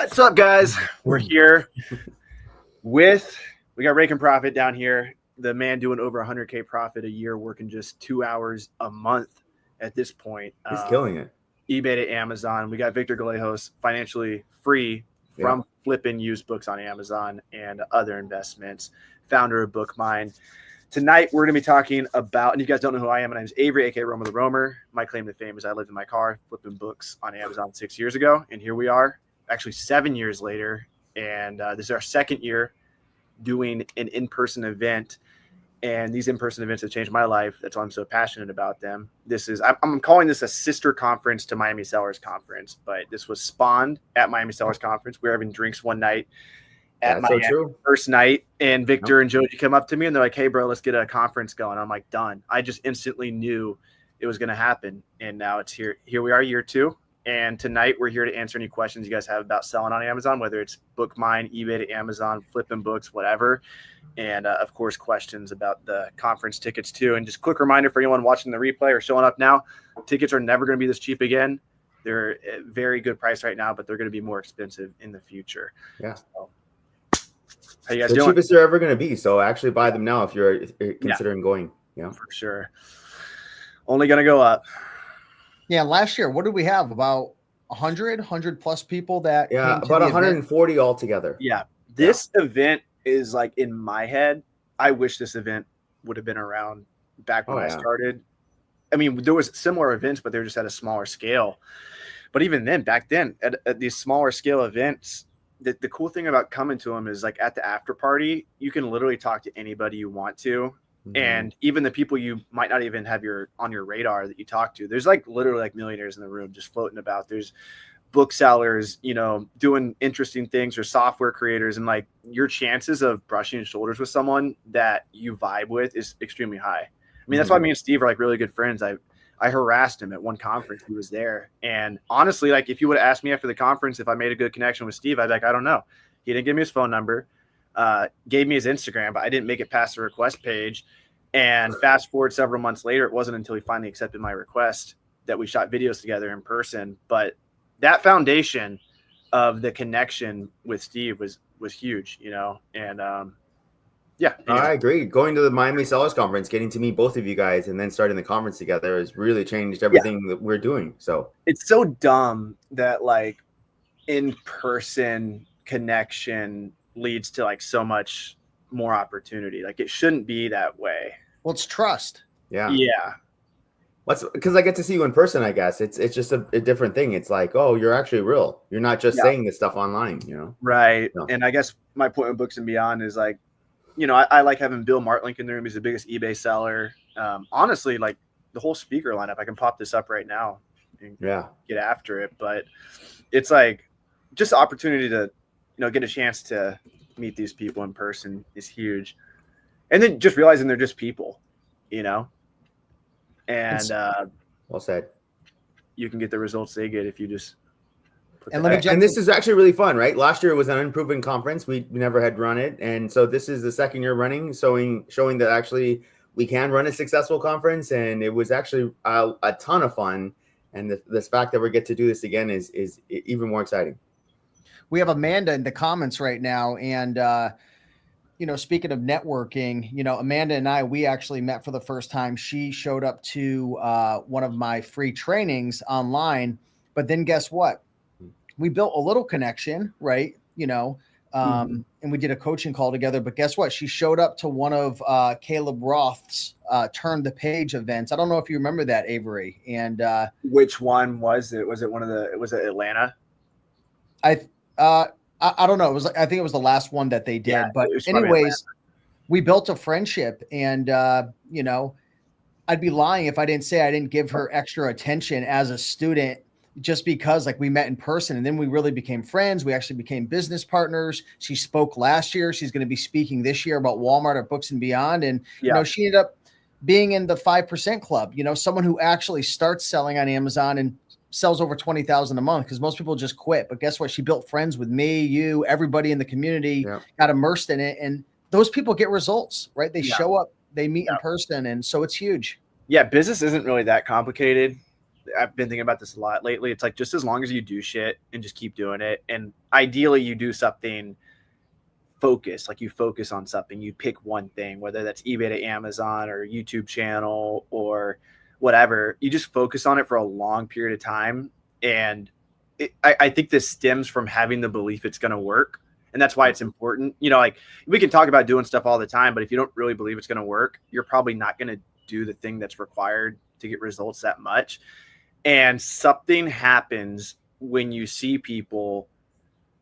What's up, guys? We're here we got Rake and Profit down here. The man doing over 100K profit a year, working just 2 hours a month at this point. He's killing it. eBay to Amazon. We got Victor Galejos, financially free from flipping used books on Amazon and other investments, founder of BookMine. Tonight, we're going to be talking about, and you guys don't know who I am, my name is Avery, aka Roma the Roamer. My claim to fame is I lived in my car flipping books on Amazon 6 years ago, and here we are, actually 7 years later, and this is our second year doing an in-person event, and these in-person events have changed my life. That's why I'm so passionate about them. I'm calling this a sister conference to Miami Sellers Conference, but this was spawned at Miami Sellers Conference. We were having drinks one night at my first night, and Victor and Joji come up to me and they're like, "Hey bro, let's get a conference going." I'm like, done. I just instantly knew it was going to happen, and now it's here we are, year 2. And tonight we're here to answer any questions you guys have about selling on Amazon, whether it's BookMine, eBay to Amazon, flipping books, whatever. And of course, questions about the conference tickets too. And just quick reminder for anyone watching the replay or showing up now, tickets are never going to be this cheap again. They're at a very good price right now, but they're going to be more expensive in the future. Yeah. So, how you guys doing? The cheapest they're ever going to be. So actually buy them now if you're considering going. Yeah, for sure. Only going to go up. Yeah, last year, what did we have? About 100 plus people that came to about 140 event? Altogether. Yeah. This event is like, in my head, I wish this event would have been around back when I started. I mean, there was similar events, but they were just at a smaller scale. But even then, back then, at these smaller scale events, the cool thing about coming to them is, like, at the after party, you can literally talk to anybody you want to. Mm-hmm. And even the people you might not even have on your radar that you talk to, there's like literally like millionaires in the room just floating about. There's booksellers, doing interesting things, or software creators. And like, your chances of brushing shoulders with someone that you vibe with is extremely high. I mean, that's why me and Steve are like really good friends. I harassed him at one conference. He was there. And honestly, like, if you would have asked me after the conference if I made a good connection with Steve, I'd be like, I don't know. He didn't give me his phone number. Gave me his Instagram, but I didn't make it past the request page. And fast forward several months later, it wasn't until he finally accepted my request that we shot videos together in person. But that foundation of the connection with Steve was huge, and yeah. Anyway. I agree. Going to the Miami Sellers Conference, getting to meet both of you guys, and then starting the conference together has really changed everything that we're doing. So it's so dumb that like in-person connection leads to like so much more opportunity. Like, it shouldn't be that way. Well, it's trust. Yeah. Yeah. Because I get to see you in person, I guess. It's just a different thing. It's like, oh, you're actually real. You're not just saying this stuff online, Right. No. And I guess my point with Books and Beyond is like, I like having Bill Martlink in the room. He's the biggest eBay seller. Honestly, like, the whole speaker lineup, I can pop this up right now and get after it. But it's like, just the opportunity to get a chance to meet these people in person is huge. And then just realizing they're just people, and well said. You can get the results they get if you just and this is actually really fun, right? Last year was an unproven conference. We never had run it. And so this is the second year running, showing that actually we can run a successful conference. And it was actually a ton of fun. And this fact that we get to do this again is even more exciting. We have Amanda in the comments right now. And, speaking of networking, Amanda and I, we actually met for the first time. She showed up to one of my free trainings online. But then guess what? We built a little connection, right? And we did a coaching call together. But guess what? She showed up to one of Caleb Roth's Turn the Page events. I don't know if you remember that, Avery. And which one was it? Was it was it Atlanta? I don't know. I think it was the last one that they did. Yeah, but anyways, we built a friendship, and I'd be lying if I didn't say I didn't give her extra attention as a student, just because like we met in person, and then we really became friends. We actually became business partners. She spoke last year. She's going to be speaking this year about Walmart at Books and Beyond. And, she ended up being in the 5% club, someone who actually starts selling on Amazon and sells over 20,000 a month, because most people just quit. But guess what? She built friends with me, you, everybody in the community, got immersed in it. And those people get results, right? They show up, they meet in person. And so it's huge. Yeah. Business isn't really that complicated. I've been thinking about this a lot lately. It's like, just as long as you do shit and just keep doing it, and ideally you do something focused, like you focus on something, you pick one thing, whether that's eBay to Amazon or YouTube channel or whatever, you just focus on it for a long period of time. And I think this stems from having the belief it's going to work. And that's why it's important. You know, like we can talk about doing stuff all the time, but if you don't really believe it's going to work, you're probably not going to do the thing that's required to get results that much. And something happens when you see people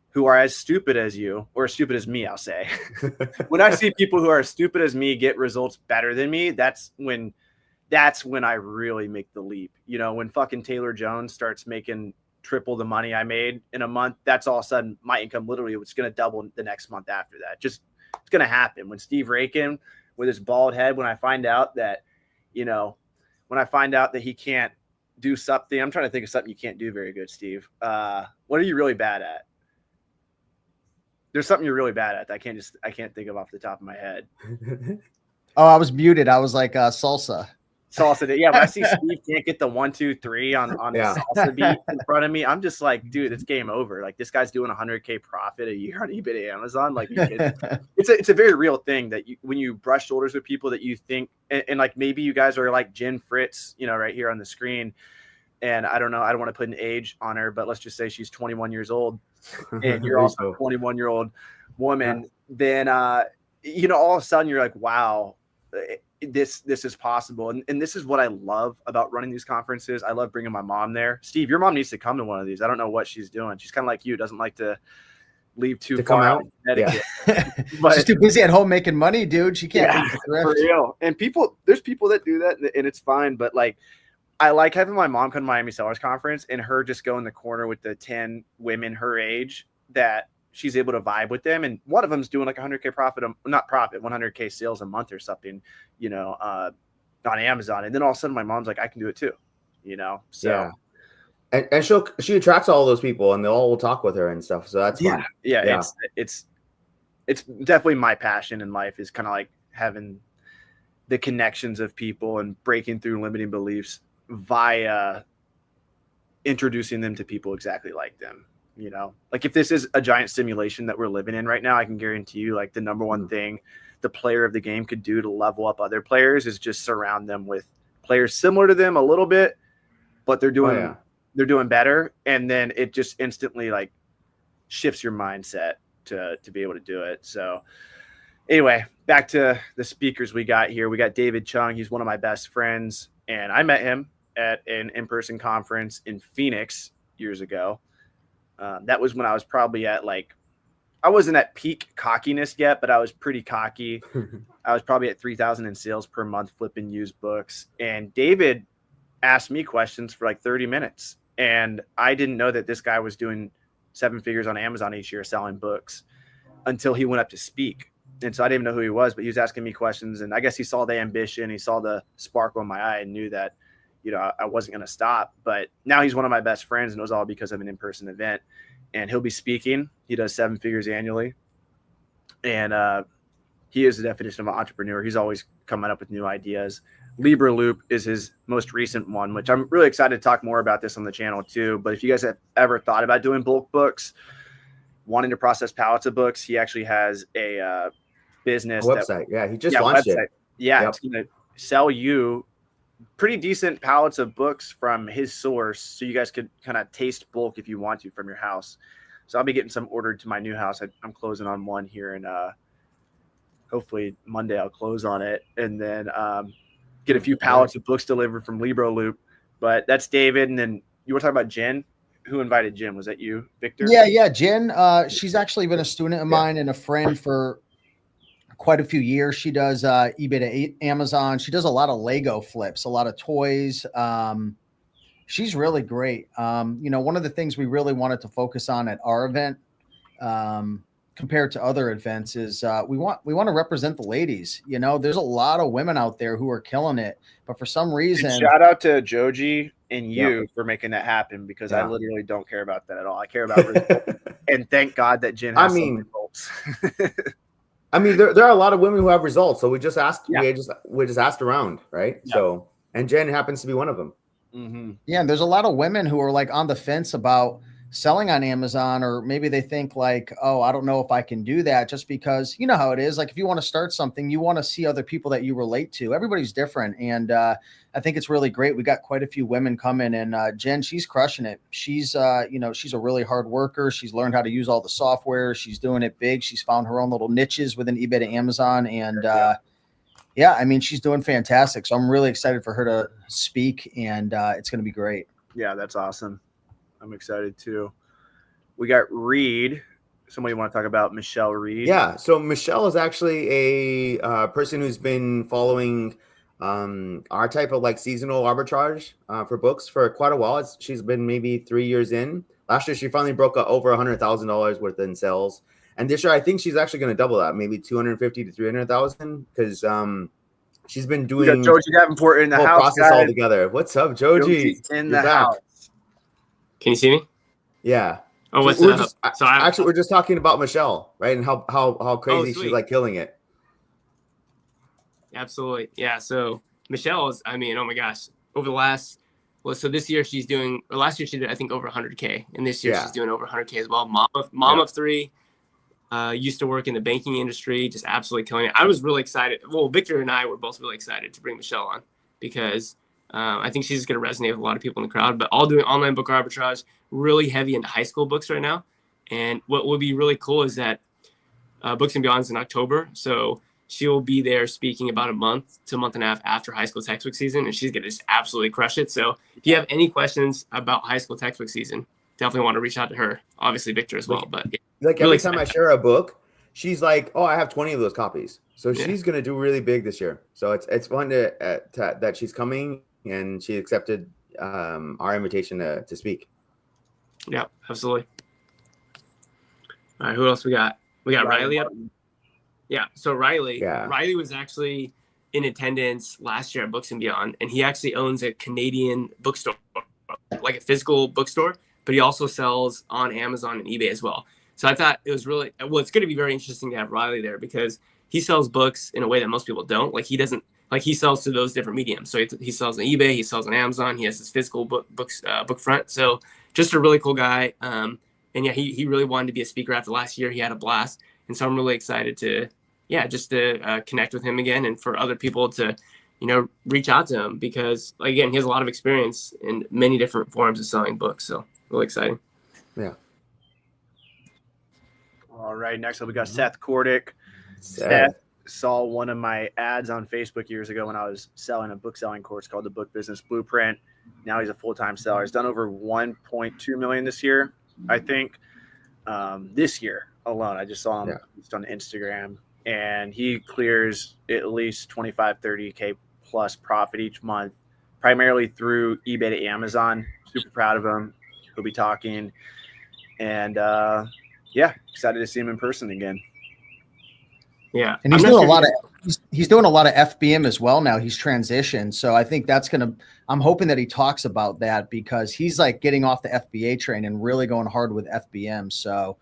who are as stupid as you, or as stupid as me, I'll say. When I see people who are as stupid as me get results better than me, that's when I really make the leap. You know, when fucking Taylor Jones starts making triple the money I made in a month, that's all of a sudden my income literally was going to double the next month after that. Just, it's going to happen. When Steve Rakin with his bald head, when I find out that, you know, when I find out that he can't do something, I'm trying to think of something you can't do very good, Steve. What are you really bad at? There's something you're really bad at that I can't think of off the top of my head. Oh, I was muted. I was like salsa. Salsa. Yeah, when I see Steve can't get the 1, 2, 3 on the salsa beat in front of me, I'm just like, dude, it's game over. Like, this guy's doing $100K profit a year on eBay to Amazon. Like, it's a very real thing that when you brush shoulders with people that you think, and like maybe you guys are like Jen Fritz, you know, right here on the screen. And I don't know, I don't want to put an age on her, but let's just say she's 21 years old and you're also a 21-year-old woman. Then, you know, all of a sudden you're like, wow, this is possible. And this is what I love about running these conferences. I love bringing my mom there. Steve, your mom needs to come to one of these. I don't know what she's doing. She's kind of like you, doesn't like to leave too far out. Yeah. But she's too busy at home making money, dude. She can't. For real. And there's people that do that and it's fine. But like, I like having my mom come to Miami Sellers Conference and her just go in the corner with the 10 women her age that she's able to vibe with them. And one of them's doing like 100K profit, not profit, 100K sales a month or something, you know, on Amazon. And then all of a sudden my mom's like, I can do it too, you know? So, and she attracts all those people and they all will talk with her and stuff. So that's fun. Yeah. It's definitely my passion in life is kind of like having the connections of people and breaking through limiting beliefs via introducing them to people exactly like them. You know, like if this is a giant simulation that we're living in right now, I can guarantee you like the number one thing the player of the game could do to level up other players is just surround them with players similar to them a little bit, but they're doing better. And then it just instantly like shifts your mindset to be able to do it. So anyway, back to the speakers we got here. We got David Chung. He's one of my best friends. And I met him at an in-person conference in Phoenix years ago. That was when I was probably at I wasn't at peak cockiness yet, but I was pretty cocky. I was probably at 3,000 in sales per month flipping used books. And David asked me questions for like 30 minutes. And I didn't know that this guy was doing 7 figures on Amazon each year selling books until he went up to speak. And so I didn't even know who he was, but he was asking me questions. And I guess he saw the ambition. He saw the sparkle in my eye and knew that, you know, I wasn't going to stop. But now he's one of my best friends, and it was all because of an in-person event. And he'll be speaking. He does 7 figures annually. And he is the definition of an entrepreneur. He's always coming up with new ideas. Libra Loop is his most recent one, which I'm really excited to talk more about this on the channel too. But if you guys have ever thought about doing bulk books, wanting to process pallets of books, he actually has a business website. He just launched it. It's going to sell you pretty decent pallets of books from his source, so you guys could kind of taste bulk if you want to from your house. So I'll be getting some ordered to my new house. I'm closing on one here, and hopefully Monday I'll close on it, and then get a few pallets of books delivered from Libra Loop. But that's David, and then you were talking about Jen. Who invited Jen? Was that you, Victor? Yeah, Jen. She's actually been a student of mine and a friend for quite a few years. She does eBay to Amazon. She does a lot of Lego flips, a lot of toys. She's really great. You know, one of the things we really wanted to focus on at our event, compared to other events, is we want to represent the ladies. You know, there's a lot of women out there who are killing it, but for some reason, and shout out to Joji and you for making that happen, because I literally don't care about that at all. I care about results. And thank God that Jen has some results. I mean, there are a lot of women who have results. So we just asked, we just asked around, right? Yeah. So, and Jen happens to be one of them. Yeah, and there's a lot of women who are like on the fence about selling on Amazon, or maybe they think like, oh, I don't know if I can do that, just because you know how it is. Like if you want to start something, you want to see other people that you relate to. Everybody's different. And I think it's really great. We got quite a few women coming, and Jen, she's crushing it. She's, she's a really hard worker. She's learned how to use all the software. She's doing it big. She's found her own little niches within eBay to Amazon. And yeah, I mean, she's doing fantastic. So I'm really excited for her to speak, and it's going to be great. Yeah, that's awesome. I'm excited too. We got Reed. Somebody want to talk about Michelle Reed? Yeah. So Michelle is actually a person who's been following our type of like seasonal arbitrage for books for quite a while. She's been maybe 3 years in. Last year, she finally broke over $100,000 worth in sales. And this year, I think she's actually going to double that, maybe 250 to 300,000, because she's been doing Joji Davenport in the whole house process all together. What's up, Joji? In the house. Can you see me? Yeah. Oh, what's up? Actually, we're just talking about Michelle, right? And how crazy she's like killing it. Absolutely. Yeah. So Michelle is, I mean, oh my gosh, over the last, so this year she's doing, or last year she did, I think, over 100K. And this year she's doing over 100K as well. Mom of three, used to work in the banking industry, just absolutely killing it. I was really excited. Well, Victor and I were both really excited to bring Michelle on because I think she's going to resonate with a lot of people in the crowd, but all doing online book arbitrage, really heavy into high school books right now. And what would be really cool is that Books and Beyond's in October. So she will be there speaking about a month to a month and a half after high school textbook season, and she's going to just absolutely crush it. So if you have any questions about high school textbook season, definitely want to reach out to her. Obviously Victor as well, but like every time I share a book, she's like, "Oh, I have 20 of those copies." So she's going to do really big this year. So it's fun that she's coming, and she accepted our invitation to speak. Yeah, absolutely. All right, who else we got? We got Riley up. Yeah, so Riley was actually in attendance last year at Books and Beyond, and he actually owns a Canadian bookstore, like a physical bookstore, but he also sells on Amazon and eBay as well. So I thought it was really, well, it's going to be very interesting to have Riley there because he sells books in a way that most people don't. Like he sells to those different mediums. So he sells on eBay, he sells on Amazon, he has his physical book front. So just a really cool guy. And yeah, he really wanted to be a speaker after last year. He had a blast. And so I'm really excited to connect with him again, and for other people to, reach out to him because, again, he has a lot of experience in many different forms of selling books. So really exciting. Yeah. All right. Next up, we got Seth Kordick. Seth saw one of my ads on Facebook years ago when I was selling a book selling course called the Book Business Blueprint. Now he's a full-time seller. He's done over 1.2 million this year, I think. This year alone, I just saw him just on Instagram, and he clears at least 25, 30K plus profit each month, primarily through eBay to Amazon. Super proud of him. He'll be talking, and excited to see him in person again. Yeah, and he's doing a lot of FBM as well now. He's transitioned, so I think that's gonna. I'm hoping that he talks about that because he's like getting off the FBA train and really going hard with FBM. So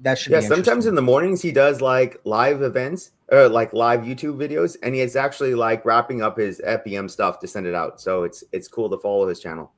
that should be sometimes in the mornings he does like live events or like live YouTube videos, and he's actually like wrapping up his FBM stuff to send it out. So it's cool to follow his channel.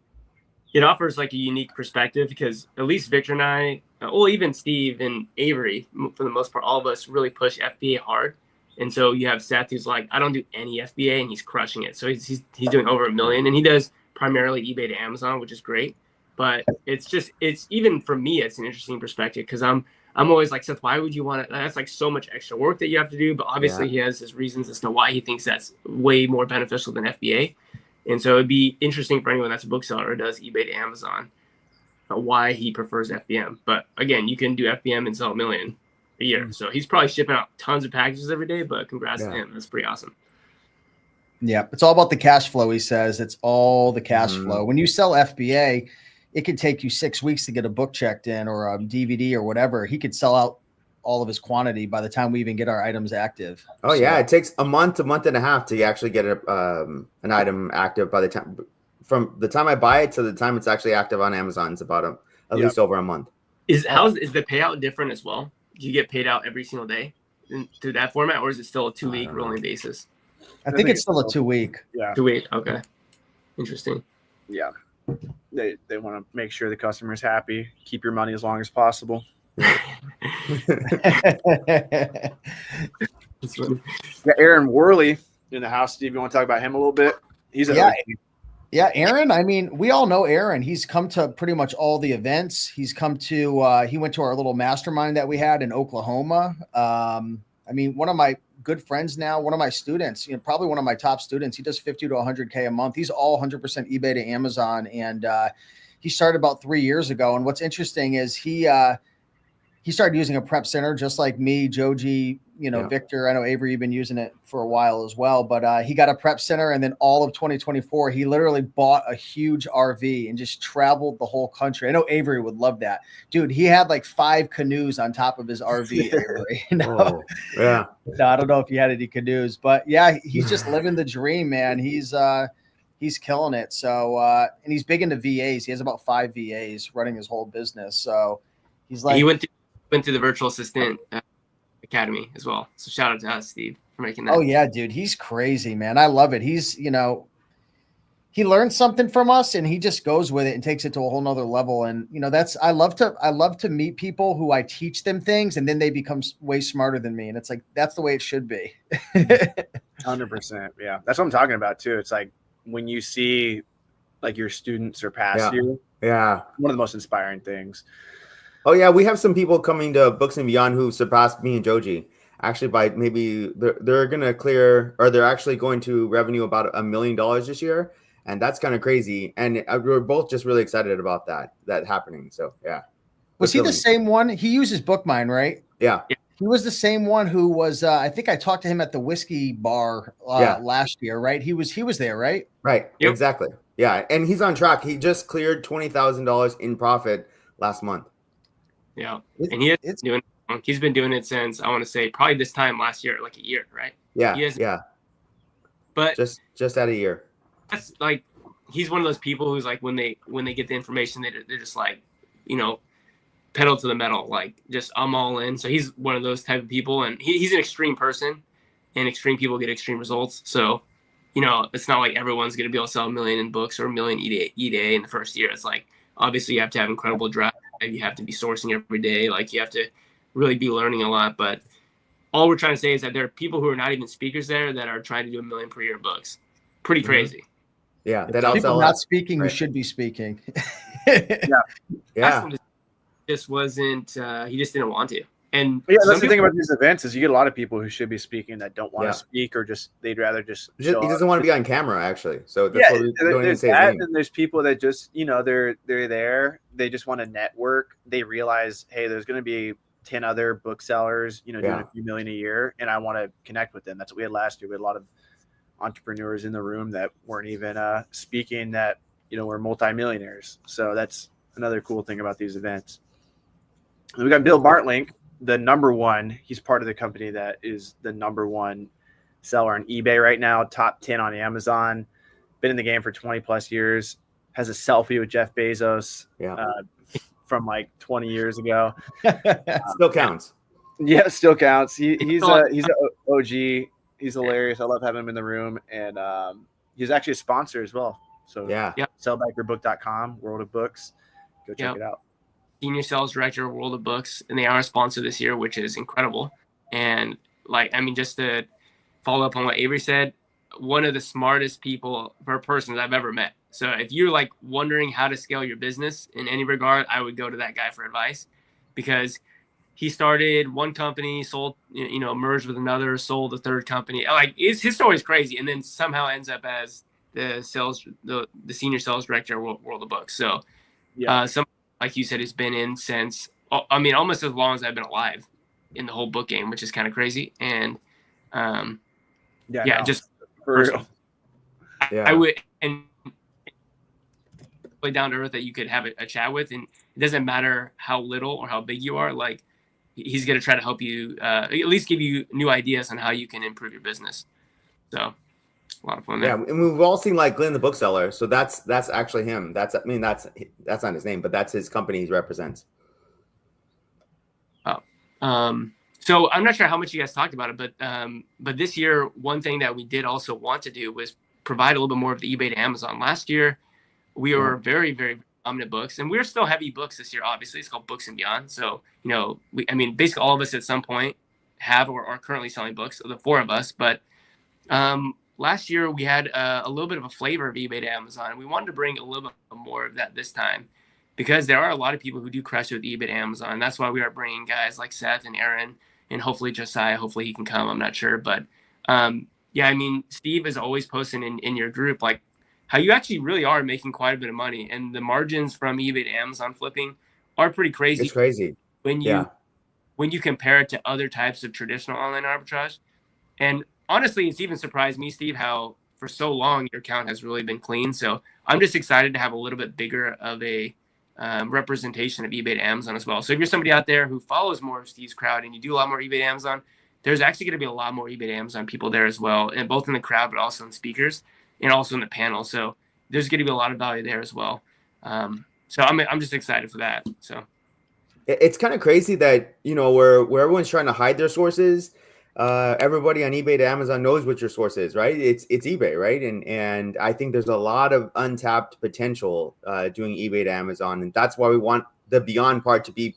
It offers like a unique perspective because at least Victor and I, even Steve and Avery, for the most part, all of us really push FBA hard. And so you have Seth who's like, I don't do any FBA, and he's crushing it. So he's doing over 1 million, and he does primarily eBay to Amazon, which is great. But it's even for me, it's an interesting perspective because I'm always like, Seth, why would you want to? That's like so much extra work that you have to do. But obviously he has his reasons as to why he thinks that's way more beneficial than FBA. And so it'd be interesting for anyone that's a bookseller or does eBay to Amazon, why he prefers FBM. But again, you can do FBM and sell 1 million a year. So he's probably shipping out tons of packages every day, but congrats to him. That's pretty awesome. Yeah. It's all about the cash flow. He says it's all the cash flow. When you sell FBA, it could take you 6 weeks to get a book checked in or a DVD or whatever. He could sell out all of his quantity by the time we even get our items active. Oh, so, yeah. It takes a month and a half to actually get an item active by the time from the time I buy it to the time it's actually active on Amazon. It's about at least over a month. Is the payout different as well? Do you get paid out every single day through that format, or is it still a 2-week rolling basis? I think it's still a 2-week. Yeah. 2 week. Okay. Interesting. Yeah. They want to make sure the customer's happy, keep your money as long as possible. Yeah, Aaron Worley in the house. Steve, you want to talk about him a little bit? He's yeah, Aaron. I mean, we all know Aaron. He's come to pretty much all the events. He's come to. He went to our little mastermind that we had in Oklahoma. I mean, one of my good friends now, one of my students, probably one of my top students. He does 50 to 100K a month. He's all 100% eBay to Amazon, and he started about 3 years ago. And what's interesting is he started using a prep center just like me, Joji, Victor. I know Avery, you've been using it for a while as well, but he got a prep center, and then all of 2024, he literally bought a huge RV and just traveled the whole country. I know Avery would love that. Dude, he had like 5 canoes on top of his RV, Avery. Oh, yeah. No, I don't know if he had any canoes, but yeah, he's just living the dream, man. He's killing it. So, and he's big into VAs. He has about 5 VAs running his whole business. So he's like, he went to the virtual assistant academy as well. So shout out to us, Steve, for making that. Oh yeah, dude. He's crazy, man. I love it. He's, he learns something from us and he just goes with it and takes it to a whole nother level. And, I love to meet people who I teach them things and then they become way smarter than me. And it's like, that's the way it should be. 100%. Yeah. That's what I'm talking about too. It's like when you see like your students surpass you. Yeah. One of the most inspiring things. Oh yeah, we have some people coming to Books and Beyond who surpassed me and Joji. Actually, by maybe they're going to clear, or they're actually going to revenue about $1 million this year, and that's kind of crazy. And we're both just really excited about that happening. So yeah. Was he the same one? He uses BookMine, right? Yeah. He was the same one who was. I think I talked to him at the whiskey bar last year, right? He was there, right? Right. Yep. Exactly. Yeah, and he's on track. He just cleared $20,000 in profit last month. Yeah, and he's been doing it since, I want to say, probably this time last year, like a year, right? Yeah, yeah. But just at a year. That's like, he's one of those people who's like, when they get the information, they're just like, pedal to the metal, like just I'm all in. So he's one of those type of people, and he's an extreme person, and extreme people get extreme results. So, it's not like everyone's going to be able to sell 1 million in books or 1 million eDay in the first year. It's like, obviously you have to have incredible drive. You have to be sourcing every day. Like you have to really be learning a lot. But all we're trying to say is that there are people who are not even speakers there that are trying to do 1 million per year books. Pretty crazy. Yeah. That people not speaking, right. Who should be speaking. Yeah. Just wasn't, he just didn't want to. And that's the thing about these events is you get a lot of people who should be speaking that don't want to speak, or they'd rather just he doesn't want to be on camera, actually. So that's what we don't even say his name. And there's people that just they're there, they just want to network. They realize, hey, there's going to be 10 other booksellers doing a few million a year, and I want to connect with them. That's what we had last year. We had a lot of entrepreneurs in the room that weren't even speaking, that were multimillionaires. So that's another cool thing about these events. And we got Bill Bartlink, the number one. He's part of the company that is the number one seller on eBay right now, top 10 on Amazon, been in the game for 20 plus years, has a selfie with Jeff Bezos from like 20 years ago. Still counts. Yeah, still counts. He's an OG. He's hilarious. I love having him in the room. And he's actually a sponsor as well. So sellbackerbook.com, World of Books. Go check it out. Senior sales director of World of Books, and they are a sponsor this year, which is incredible. And just to follow up on what Avery said, one of the smartest persons I've ever met. So if you're like wondering how to scale your business in any regard, I would go to that guy for advice, because he started one company, sold, merged with another, sold a third company. Like his story is crazy, and then somehow ends up as the senior sales director of World of Books. So like you said, has been in since, almost as long as I've been alive in the whole book game, which is kind of crazy. And just for real. I would, and way down to earth that you could have a chat with, and it doesn't matter how little or how big you are. Like he's going to try to help you, at least give you new ideas on how you can improve your business. So a lot of fun there. Yeah, and we've all seen like Glenn the Bookseller. So that's actually him. That's not his name, but that's his company he represents. So I'm not sure how much you guys talked about it, but this year, one thing that we did also want to do was provide a little bit more of the eBay to Amazon. Last year, we were very, very dominant books, and we're still heavy books this year. Obviously, it's called Books and Beyond. So, basically all of us at some point have or are currently selling books, the four of us. But last year we had a little bit of a flavor of eBay to Amazon. We wanted to bring a little bit more of that this time, because there are a lot of people who do crush it with eBay to Amazon. And that's why we are bringing guys like Seth and Aaron, and hopefully Josiah. Hopefully he can come. I'm not sure, but Steve is always posting in your group like how you actually really are making quite a bit of money, and the margins from eBay to Amazon flipping are pretty crazy. It's crazy when you compare it to other types of traditional online arbitrage. And honestly, it's even surprised me, Steve, how for so long your account has really been clean. So I'm just excited to have a little bit bigger of a representation of eBay to Amazon as well. So if you're somebody out there who follows more of Steve's crowd and you do a lot more eBay to Amazon, there's actually going to be a lot more eBay to Amazon people there as well, and both in the crowd, but also in speakers and also in the panel. So there's going to be a lot of value there as well. So I'm just excited for that. So it's kind of crazy that, where everyone's trying to hide their sources, everybody on eBay to Amazon knows what your source is, right? It's eBay, right? And I think there's a lot of untapped potential doing eBay to Amazon, and that's why we want the Beyond part to be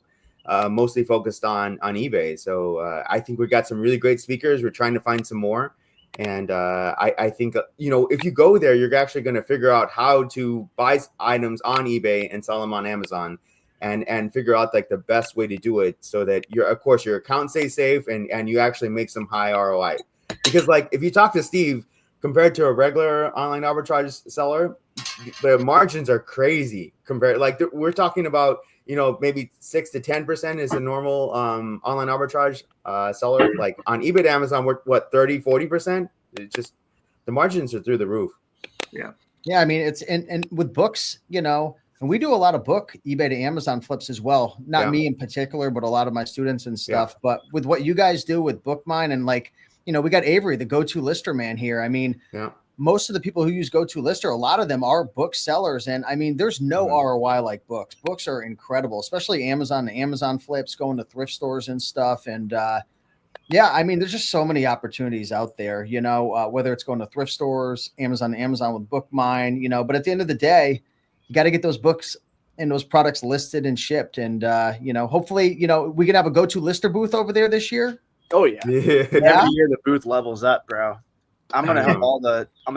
mostly focused on eBay. So I think we got some really great speakers. We're trying to find some more. And I think, if you go there, you're actually going to figure out how to buy items on eBay and sell them on Amazon, and figure out like the best way to do it so that your account stays safe and you actually make some high ROI. Because like if you talk to Steve, compared to a regular online arbitrage seller, the margins are crazy compared. Like we're talking about, maybe 6 to 10% is a normal online arbitrage seller. Like on eBay to Amazon, we're what, 30, 40%? It's just the margins are through the roof. Yeah. Yeah. I mean, it's and with books, and we do a lot of book eBay to Amazon flips as well. Not me in particular, but a lot of my students and stuff. Yeah. But with what you guys do with BookMine and like, we got Avery, the go-to lister man here. I mean, most of the people who use go-to-lister, a lot of them are book sellers. And I mean, there's no ROI like books. Books are incredible, especially Amazon flips, going to thrift stores and stuff. And I mean, there's just so many opportunities out there, whether it's going to thrift stores, Amazon with BookMine, but at the end of the day, you got to get those books and those products listed and shipped. And, hopefully, we can have a go-to-lister booth over there this year. Oh yeah. Every year the booth levels up, bro. I'm gonna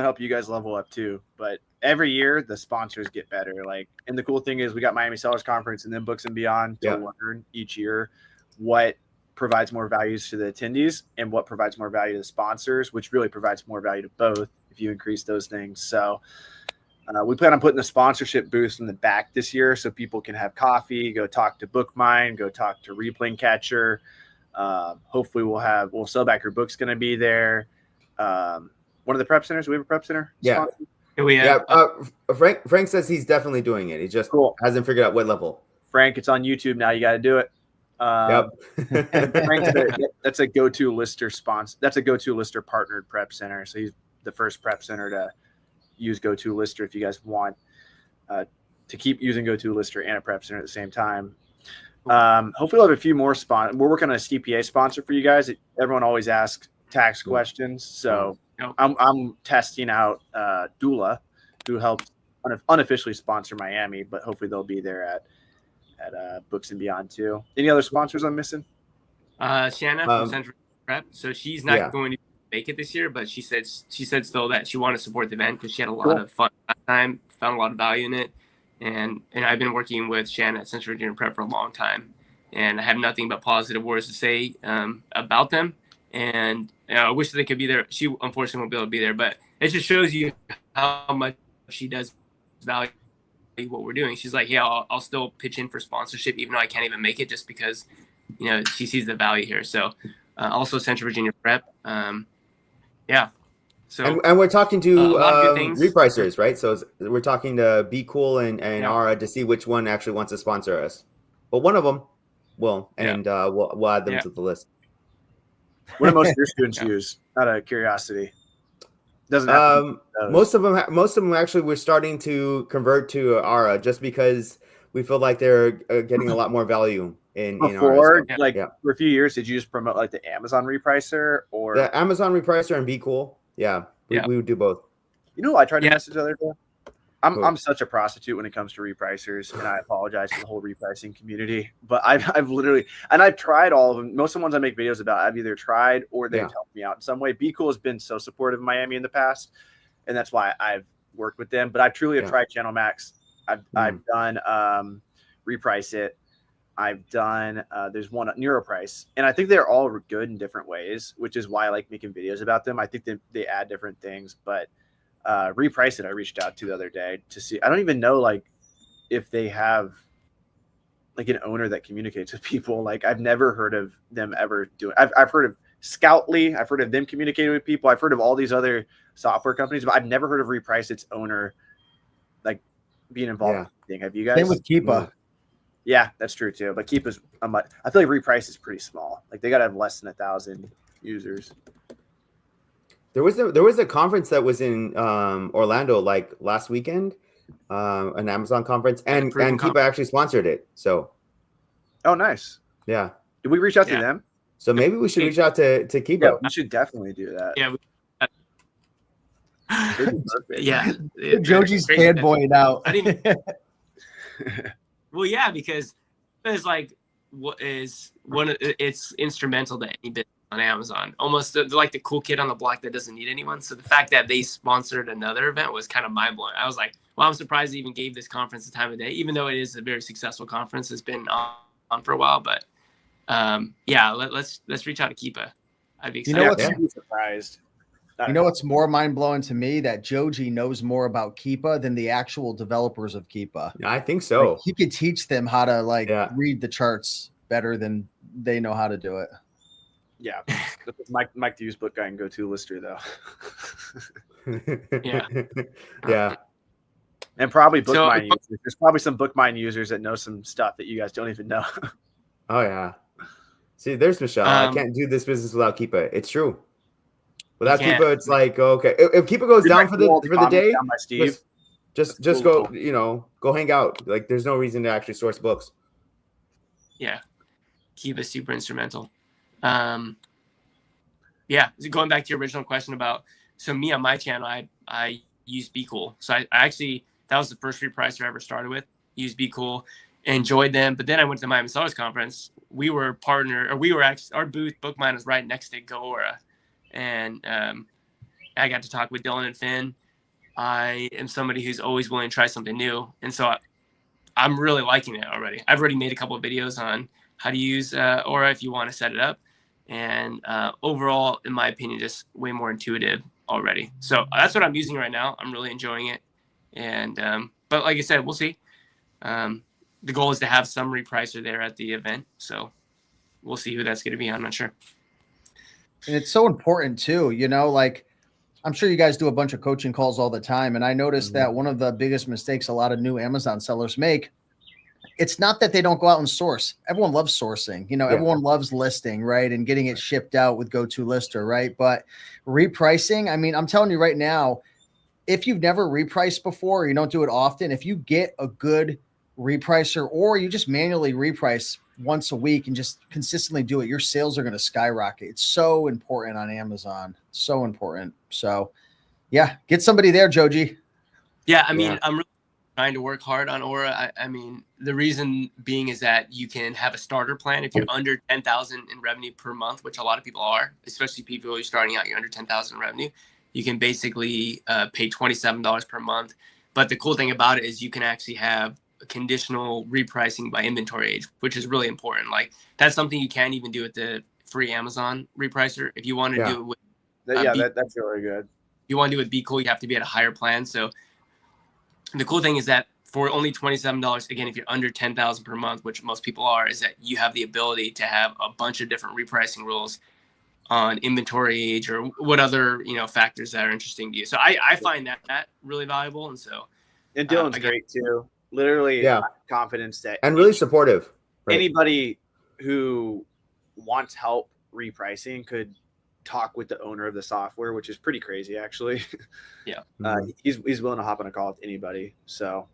help you guys level up too. But every year the sponsors get better. Like, and the cool thing is we got Miami Sellers Conference and then Books and Beyond to learn each year what provides more values to the attendees and what provides more value to the sponsors, which really provides more value to both if you increase those things. So we plan on putting the sponsorship booths in the back this year so people can have coffee, go talk to BookMine, go talk to Replaying Catcher. Hopefully we'll sell back your book's going to be there. One of the prep centers. We have a prep center. Yeah. Frank says he's definitely doing it. He just hasn't figured out what level. Frank, it's on YouTube now. You got to do it. That's a go-to lister sponsor. That's a go-to lister partnered prep center. So he's the first prep center to use go-to lister. If you guys want to keep using go-to lister and a prep center at the same time. Hopefully we'll have a few more sponsors. We're working on a CPA sponsor for you guys. Everyone always asks tax questions. So I'm testing out Dula, who helped unofficially sponsor Miami, but hopefully they'll be there at Books and Beyond too. Any other sponsors I'm missing? Shanna from Central Prep. So she's not going to make it this year, but she said still that she wanted to support the event because she had a lot of fun last time, found a lot of value in it. And I've been working with Shanna at Central Virginia Prep for a long time, and I have nothing but positive words to say about them. And I wish that they could be there. She unfortunately won't be able to be there, but it just shows you how much she does value what we're doing. She's like, I'll still pitch in for sponsorship, even though I can't even make it, just because she sees the value here. So also Central Virginia Prep, So and we're talking to repricers, right? So we're talking to Be Cool and Ara to see which one actually wants to sponsor us. But one of them will, and we'll add them to the list. What do most of your students use? Out of curiosity, doesn't have most of them actually we're starting to convert to Ara just because we feel like they're getting a lot more value in Ara. For a few years, did you just promote like the Amazon repricer or the Amazon repricer and Be Cool? Yeah, we would do both. You know, I tried to message the other day. I'm such a prostitute when it comes to repricers, and I apologize to the whole repricing community. But I've literally, and I've tried all of them. Most of the ones I make videos about, I've either tried or they've helped me out in some way. Be Cool has been so supportive of Miami in the past, and that's why I've worked with them. But I truly have tried Channel Max. I've done Reprice It. I've done there's one Neuroprice, and I think they're all good in different ways, which is why I like making videos about them. I think they add different things, but Reprice It I reached out to the other day to see. I don't even know like if they have like an owner that communicates with people. Like I've never heard of them ever doing. I've heard of Scoutly. I've heard of them communicating with people. I've heard of all these other software companies, but I've never heard of Reprice It's owner like being involved with anything. Have you guys? Same with Keepa. Yeah, that's true too. But Keepa's I feel like Reprice is pretty small. Like they got to have less than 1,000 users. There was a conference that was in Orlando like last weekend, an Amazon conference, and Keepa actually sponsored it. So, oh, nice. Yeah. Did we reach out to them? So maybe we should reach out to Keepa. Yeah, we should definitely do that. Yeah. Joji's fanboying out. Well, yeah, because it's like it's instrumental to any business on Amazon. Almost like the cool kid on the block that doesn't need anyone. So the fact that they sponsored another event was kind of mind blowing. I was like, well, I'm surprised they even gave this conference the time of day, even though it is a very successful conference. It's been on for a while, but let's reach out to Keepa. I'd be excited. You know what's surprised. You know what's more mind-blowing to me? That Joji knows more about Keepa than the actual developers of Keepa. I think so. Like, he could teach them how to read the charts better than they know how to do it. Yeah. Mike the used book guy and go-to lister, though. Yeah. And probably BookMine users. There's probably some BookMine users that know some stuff that you guys don't even know. Oh, yeah. See, there's Michelle. I can't do this business without Keepa. It's true. Without Keepa, it's like, okay. If Keepa goes down for the day, just go, go hang out. Like, there's no reason to actually source books. Yeah. Keepa's super instrumental. Going back to your original question about, so me on my channel, I use Be Cool. So I actually, that was the first repricer I ever started with. Used Be Cool, enjoyed them. But then I went to the Miami Sellers Conference. We were our booth, BookMine, was right next to Goora. And I got to talk with Dylan and Finn. I am somebody who's always willing to try something new. And so I'm really liking it already. I've already made a couple of videos on how to use Aura if you want to set it up. And overall, in my opinion, just way more intuitive already. So that's what I'm using right now. I'm really enjoying it. And but like I said, we'll see. The goal is to have some repricer there at the event. So we'll see who that's going to be. I'm not sure. And it's so important too, like I'm sure you guys do a bunch of coaching calls all the time. And I noticed that one of the biggest mistakes a lot of new Amazon sellers make, it's not that they don't go out and source. Everyone loves sourcing, everyone loves listing, right? And getting it shipped out with GoToLister, right? But repricing, I mean, I'm telling you right now, if you've never repriced before, or you don't do it often, if you get a good repricer or you just manually reprice once a week and just consistently do it, your sales are going to skyrocket. It's so important on Amazon. So important. So yeah, get somebody there, Joji. Yeah. I mean, I'm really trying to work hard on Aura. I mean, the reason being is that you can have a starter plan. If you're under 10,000 in revenue per month, which a lot of people are, especially people who are starting out, you're under 10,000 in revenue, you can basically pay $27 per month. But the cool thing about it is you can actually have a conditional repricing by inventory age, which is really important. Like that's something you can't even do with the free Amazon repricer. If you want to do it with that's really good. If you want to do it with Be Cool, you have to be at a higher plan. So the cool thing is that for only $27, again, if you're under 10,000 per month, which most people are, is that you have the ability to have a bunch of different repricing rules on inventory age or what other factors that are interesting to you. So I find that really valuable. And Dylan's great too. Literally confidence that and really supportive. Right? Anybody who wants help repricing could talk with the owner of the software, which is pretty crazy actually. Yeah. He's willing to hop on a call with anybody. So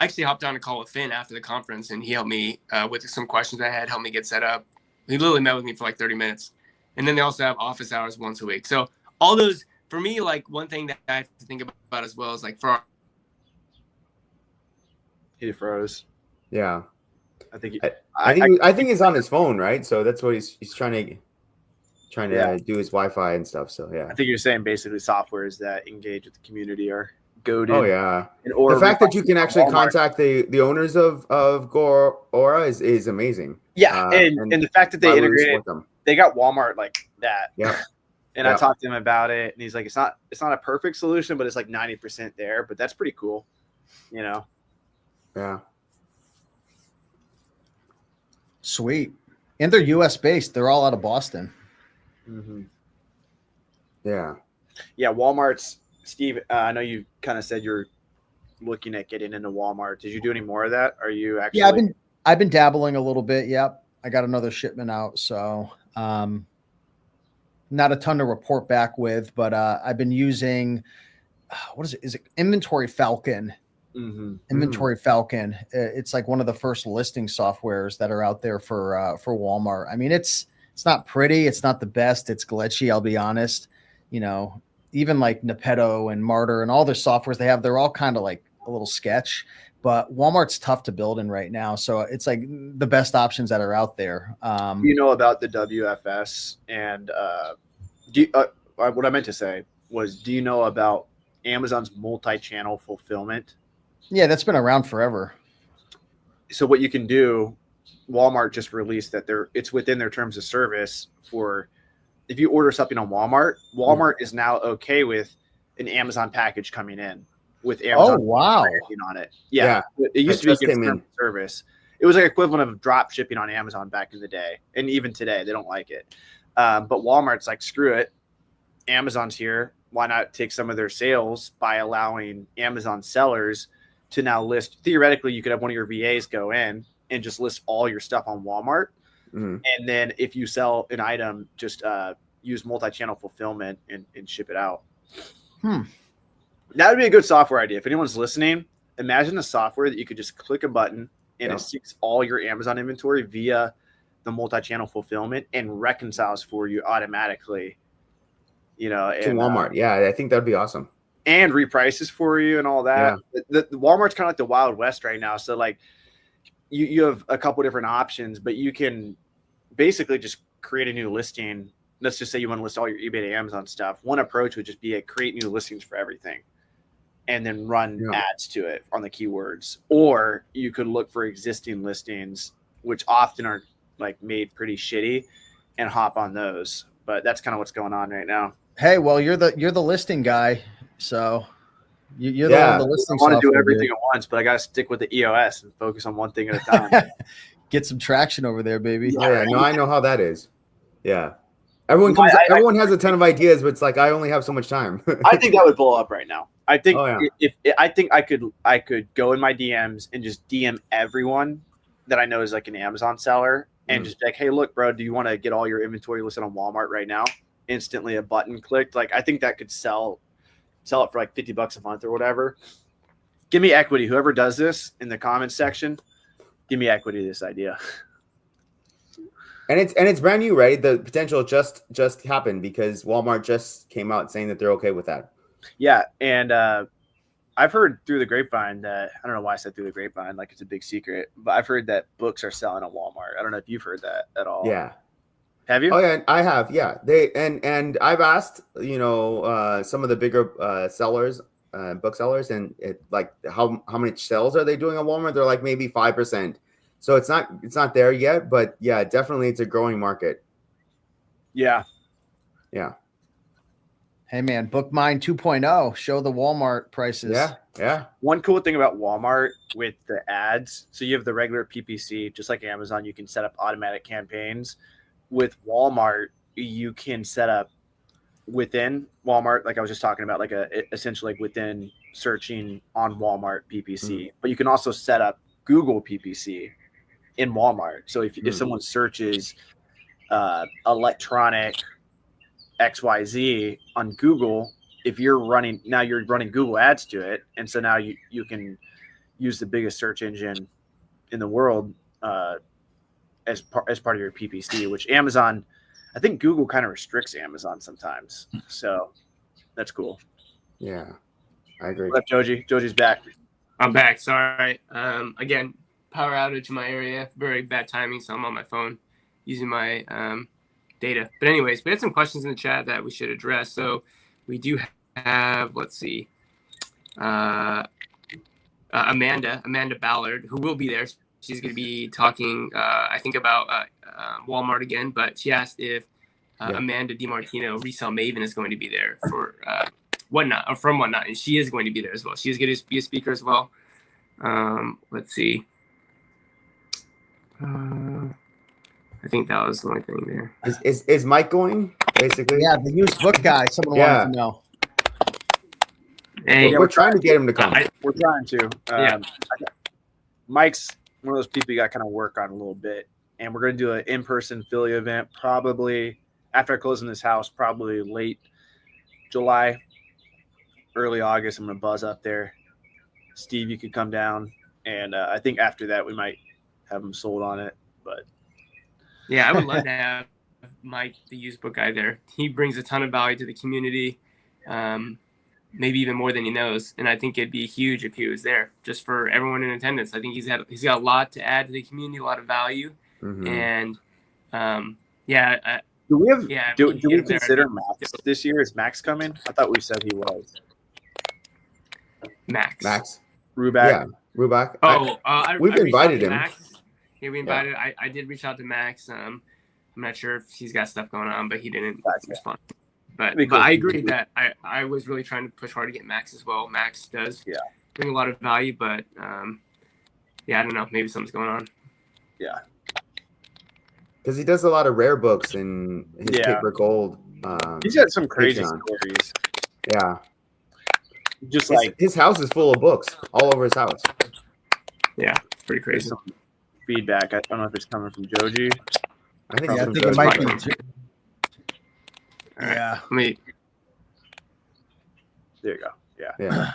I actually hopped on a call with Finn after the conference and he helped me with some questions I had, helped me get set up. He literally met with me for like 30 minutes. And then they also have office hours once a week. So all those for me, like one thing that I have to think about as well is like for he froze. Yeah. I think I think he's on his phone, right? So that's what he's trying to do his Wi-Fi and stuff. So yeah. I think you're saying basically softwares that engage with the community are goated. Oh yeah. The fact that you can actually contact the owners of Aura is amazing. Yeah, and the fact that they integrated them. They got Walmart like that. Yeah. And I talked to him about it, and he's like, it's not a perfect solution, but it's like 90% there. But that's pretty cool, you know. Yeah. Sweet. And they're US based. They're all out of Boston. Mm-hmm. Yeah. Yeah. Walmart's, Steve, I know you kind of said you're looking at getting into Walmart. Did you do any more of that? Are you actually? Yeah, I've been dabbling a little bit. Yep. I got another shipment out. So not a ton to report back with, but I've been using, what is it? Is it Inventory Falcon? Mm-hmm. Inventory Falcon. It's like one of the first listing softwares that are out there for Walmart. I mean, it's not pretty. It's not the best. It's glitchy. I'll be honest. You know, even like Nepeto and Martyr and all their softwares they have, they're all kind of like a little sketch. But Walmart's tough to build in right now, so it's like the best options that are out there. Do you know about the WFS and what I meant to say was, do you know about Amazon's multi-channel fulfillment? Yeah, that's been around forever. So what you can do, Walmart just released that it's within their terms of service for if you order something on Walmart is now okay with an Amazon package coming in with Amazon on it. Yeah. It used to be terms of service. It was like equivalent of drop shipping on Amazon back in the day. And even today, they don't like it. But Walmart's like, screw it. Amazon's here. Why not take some of their sales by allowing Amazon sellers to now list? Theoretically, you could have one of your VAs go in and just list all your stuff on Walmart. Mm-hmm. And then if you sell an item, just use multi-channel fulfillment and ship it out. That would be a good software idea. If anyone's listening, imagine a software that you could just click a button and it seeks all your Amazon inventory via the multi-channel fulfillment and reconciles for you automatically. You know, to Walmart. Yeah, I think that'd be awesome. And reprices for you and all that. Yeah. The Walmart's kind of like the Wild West right now. So like you have a couple different options, but you can basically just create a new listing. Let's just say you want to list all your eBay to Amazon stuff. One approach would just be create new listings for everything and then run ads to it on the keywords. Or you could look for existing listings, which often are like made pretty shitty, and hop on those. But that's kind of what's going on right now. Hey, well, you're the listing guy, so you're the one with the listing. I want to do everything at once, but I got to stick with the EOS and focus on one thing at a time. Get some traction over there, baby. Yeah, no, I know how that is. Yeah, everyone has a ton of ideas, but it's like I only have so much time. I think that would blow up right now. I think I could go in my DMs and just DM everyone that I know is like an Amazon seller and just be like, hey, look, bro, do you want to get all your inventory listed on Walmart right now? Instantly a button clicked. Like I think that could sell it for like $50 a month or whatever. Give me equity. Whoever does this in the comments section, give me equity to this idea. And it's brand new, right? The potential just happened because Walmart just came out saying that they're okay with that. Yeah, and I've heard through the grapevine that, I don't know why I said through the grapevine, like it's a big secret, but I've heard that books are selling at Walmart. I don't know if you've heard that at all. Yeah. Have you? Oh yeah, I have. Yeah, they and I've asked, some of the bigger sellers, booksellers, and it like how many sales are they doing on Walmart? They're like maybe 5%. So it's not there yet, but yeah, definitely it's a growing market. Yeah. Yeah. Hey man, Book Mine 2.0, show the Walmart prices. Yeah. One cool thing about Walmart with the ads, so you have the regular PPC, just like Amazon, you can set up automatic campaigns. With Walmart, you can set up within Walmart, like I was just talking about, like essentially like within searching on Walmart PPC, but you can also set up Google PPC in Walmart. So if someone searches electronic XYZ on Google, if you're running Google ads to it, and so now you can use the biggest search engine in the world as part of your PPC, which Amazon, I think Google kind of restricts Amazon sometimes. So That's cool. Yeah, I agree. What's up, Joji? Joji's back. I'm back. Sorry. Again, power outage in my area. Very bad timing, so I'm on my phone using my data. But anyways, we had some questions in the chat that we should address. So we do have, let's see, Amanda Ballard, who will be there. She's going to be talking, I think, about Walmart again. But she asked if Amanda DiMartino, Resell Maven, is going to be there for Whatnot, or from Whatnot, and she is going to be there as well. She is going to be a speaker as well. Let's see. I think that was the only thing there. Is Mike going? Basically, yeah, the used book guy. Someone wanted to know. Hey, we're trying to get him to come. We're trying to. Mike's one of those people you got to kind of work on a little bit, and we're going to do an in-person Philly event probably after I close in this house, probably late July, early August. I'm going to buzz up there. Steve, you could come down, and I think after that we might have him sold on it. But yeah, I would love to have Mike, the used book guy, there. He brings a ton of value to the community, maybe even more than he knows. And I think it'd be huge if he was there, just for everyone in attendance. I think he's got a lot to add to the community, a lot of value, and do we have? Do we consider Max this year? Is Max coming? I thought we said he was. Max. Ruback. Yeah, Ruback. Oh, we've invited him. Max. Yeah, we invited. Yeah. I did reach out to Max. I'm not sure if he's got stuff going on, but he didn't respond. But I agree that I was really trying to push hard to get Max as well. Max does bring a lot of value, but I don't know. Maybe something's going on. Yeah. Because he does a lot of rare books and his paper gold. He's got some crazy stories. Yeah. Just like his house is full of books all over his house. Yeah, it's pretty crazy. Some feedback. I don't know if it's coming from Joji. I think it might be. Yeah. There you go. Yeah.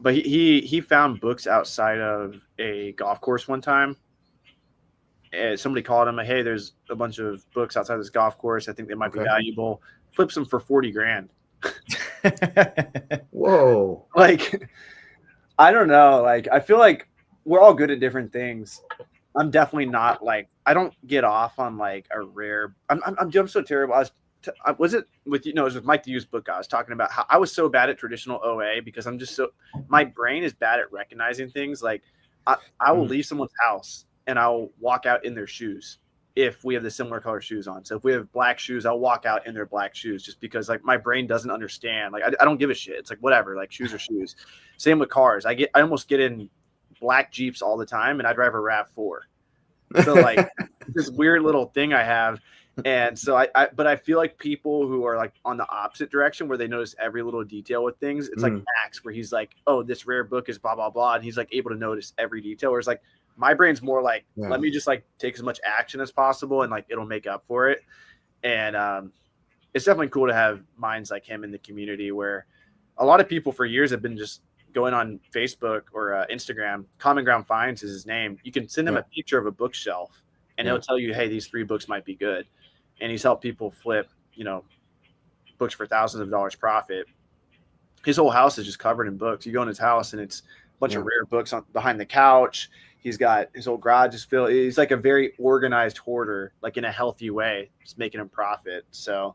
But he found books outside of a golf course one time. And somebody called him, hey, there's a bunch of books outside this golf course. I think they might be valuable. Flips them for $40,000. Whoa. Like, I don't know. Like, I feel like we're all good at different things. I'm definitely not like, I don't get off on like a rare. I'm so terrible. Was it with you? No, it was with Mike the used book guy. I was talking about how I was so bad at traditional OA because I'm just my brain is bad at recognizing things. Like I will leave someone's house and I'll walk out in their shoes if we have the similar color shoes on. So if we have black shoes, I'll walk out in their black shoes just because like my brain doesn't understand. Like I don't give a shit. It's like whatever. Like shoes are shoes. Same with cars. I almost get in black Jeeps all the time, and I drive a RAV4. So like this weird little thing I have. And so but I feel like people who are like on the opposite direction where they notice every little detail with things, it's like Max, where he's like, oh, this rare book is blah, blah, blah. And he's like able to notice every detail. Whereas like my brain's more like, let me just like take as much action as possible and like it'll make up for it. And it's definitely cool to have minds like him in the community where a lot of people for years have been just going on Facebook or Instagram. Common Ground Finds is his name. You can send him a picture of a bookshelf and he'll tell you, hey, these 3 books might be good. And he's helped people flip, books for thousands of dollars profit. His whole house is just covered in books. You go in his house and it's a bunch of rare books behind the couch. He's got his whole garage is filled. He's like a very organized hoarder, like in a healthy way, just making him profit. So,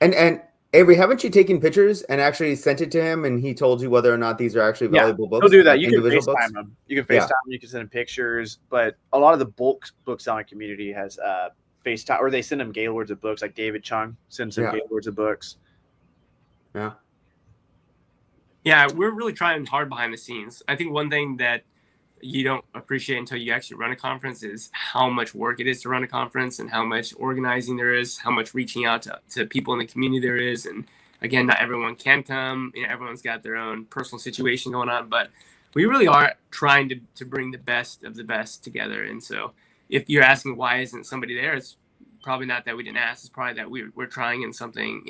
and Avery, haven't you taken pictures and actually sent it to him, and he told you whether or not these are actually valuable books? He'll do that. You can FaceTime him. You can FaceTime him. You can send him pictures. But a lot of the bulk book selling community has FaceTime, or they send him Gaylords of books. Like David Chung sends him Gaylords of books. Yeah, we're really trying hard behind the scenes. I think one thing that you don't appreciate until you actually run a conference is how much work it is to run a conference and how much organizing there is, how much reaching out to people in the community there is. And again, not everyone can come. Everyone's got their own personal situation going on, but we really are trying to bring the best of the best together. And so if you're asking why isn't somebody there, it's probably not that we didn't ask. It's probably that we're trying in something,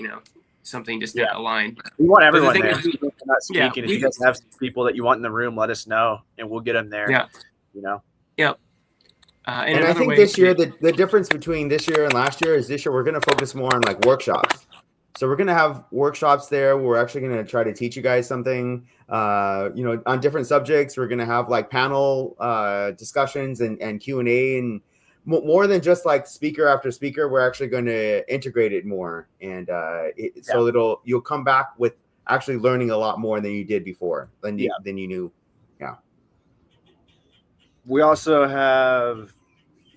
something just to align. We want everyone there. If you guys have some people that you want in the room, let us know, and we'll get them there. Yeah. And I think this year, the difference between this year and last year is this year we're going to focus more on like workshops. So we're going to have workshops there. We're actually going to try to teach you guys something, on different subjects. We're going to have like panel discussions and Q&A, and more than just like speaker after speaker. We're actually going to integrate it more. And so you'll come back with actually learning a lot more than you did before, than you knew. Yeah. We also have,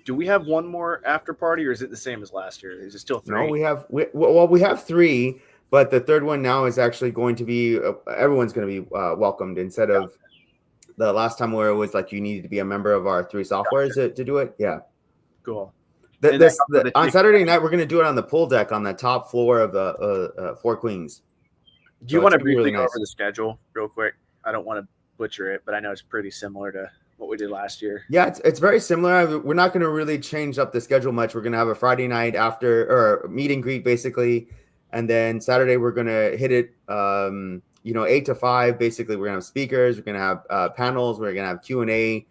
do we have one more after party, or is it the same as last year? Is it still 3? No, we have 3, but the third one now is actually going to be, everyone's going to be welcomed, instead of the last time where it was like you needed to be a member of our 3 softwares to do it. Yeah. Cool. On Saturday night, we're going to do it on the pool deck on the top floor of the Four Queens. Do you want to briefly go over the schedule real quick? I don't want to butcher it, but I know it's pretty similar to what we did last year. Yeah, it's very similar. We're not going to really change up the schedule much. We're going to have a Friday night after, or meet and greet basically, and then Saturday we're going to hit it 8 to 5. Basically, we're going to have speakers, we're going to have panels, we're going to have Q&A,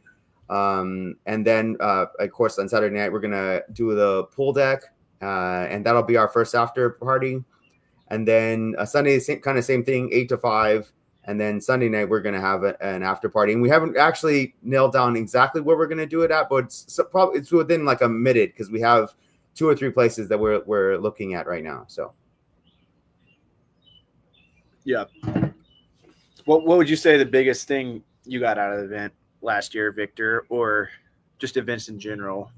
and then of course on Saturday night we're going to do the pool deck, and that'll be our first after party. And then Sunday, same thing, 8 to 5. And then Sunday night, we're going to have an after party. And we haven't actually nailed down exactly where we're going to do it at, but it's within like a minute, because we have 2 or 3 places that we're looking at right now. So, yeah. What would you say the biggest thing you got out of the event last year, Victor, or just events in general?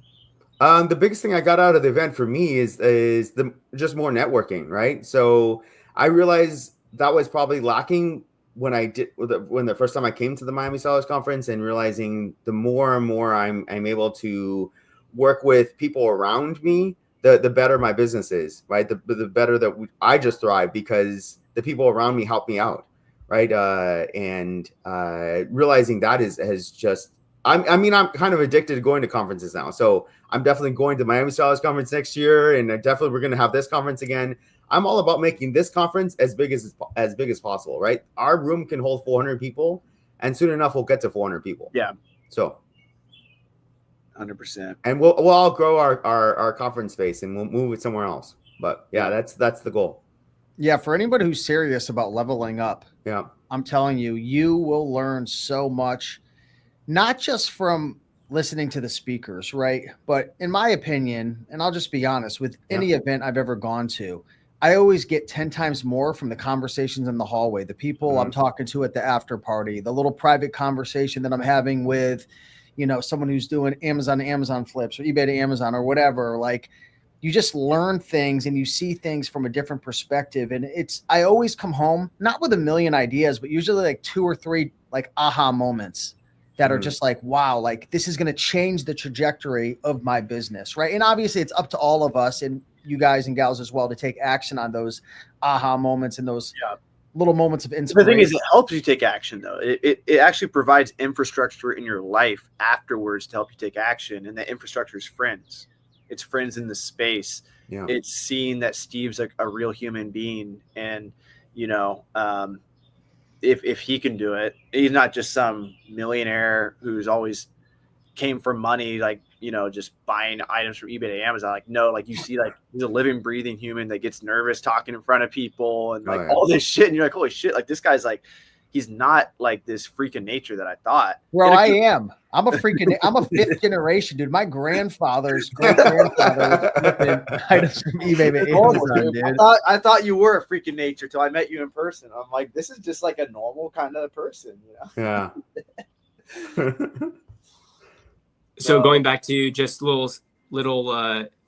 The biggest thing I got out of the event for me is just more networking, right? So I realized that was probably lacking when the first time I came to the Miami Sellers Conference, and realizing the more and more I'm able to work with people around me, the better my business is, right? The better that I just thrive, because the people around me help me out, right? And realizing that has just, I'm kind of addicted to going to conferences now. So I'm definitely going to Miami Sellers Conference next year, and definitely we're going to have this conference again. I'm all about making this conference as big as possible, right? Our room can hold 400 people, and soon enough we'll get to 400 people. Yeah. So 100%. And we'll all grow our conference space, and we'll move it somewhere else. But yeah, that's the goal. Yeah, for anybody who's serious about leveling up, yeah, I'm telling you, you will learn so much, not just from listening to the speakers, right? But in my opinion, and I'll just be honest, with any event I've ever gone to, I always get 10 times more from the conversations in the hallway, the people I'm talking to at the after party, the little private conversation that I'm having with, someone who's doing Amazon flips, or eBay to Amazon, or whatever. Like, you just learn things and you see things from a different perspective. And I always come home, not with a million ideas, but usually like 2 or 3 like aha moments that are just like, wow, like this is going to change the trajectory of my business. Right. And obviously it's up to all of us, and you guys and gals as well, to take action on those aha moments and those little moments of inspiration. The thing is, it helps you take action, though. It actually provides infrastructure in your life afterwards to help you take action. And that infrastructure is friends. It's friends in the space. Yeah. It's seeing that Steve's like a real human being. And, if he can do it, he's not just some millionaire who's always came from money, like, just buying items from eBay to Amazon. Like, no, like you see, like he's a living, breathing human that gets nervous talking in front of people and like all this shit. And you're like, holy shit, like this guy's like, he's not like this freak of nature that I thought. Bro, I am. I'm a 5th generation, dude. My grandfather's great-grandfather was flipping items from eBay to Amazon, dude. I thought you were a freak of nature till I met you in person. I'm like, this is just like a normal kind of person, Yeah. So going back to just little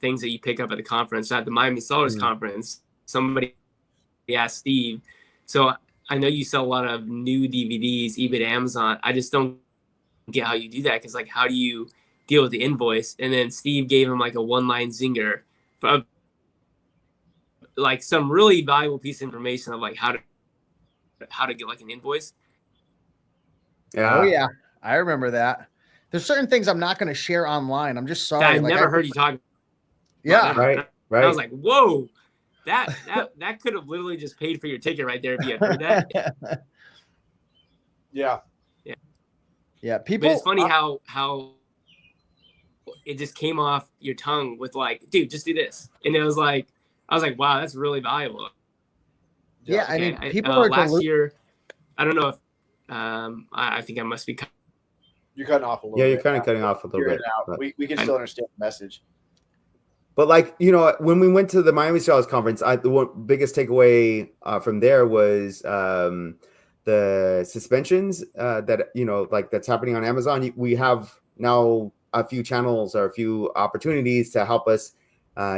things that you pick up at the conference, at the Miami Sellers Conference, somebody asked Steve, so I know you sell a lot of new DVDs, eBay to Amazon. I just don't get how you do that, because like, how do you deal with the invoice? And then Steve gave him like a 1-line zinger from like some really valuable piece of information of like how to get like an invoice. Yeah. Oh yeah, I remember that. There's certain things I'm not going to share online. I'm just sorry. I've never heard you talk. Yeah. Right. I was like, whoa, that could have literally just paid for your ticket right there if you had heard that. Yeah. People. But it's funny how it just came off your tongue with like, dude, just do this. And it was like, I was like, wow, that's really valuable. Yeah, okay. I mean, people are last year. I don't know if I think I must be. You're cutting off a little. Yeah, bit you're kind of cutting off a little bit. But we can still understand the message. But like, you know, when we went to the Miami Sales Conference, the biggest takeaway from there was the suspensions that, you know, like that's happening on Amazon. We have now a few channels or a few opportunities to help us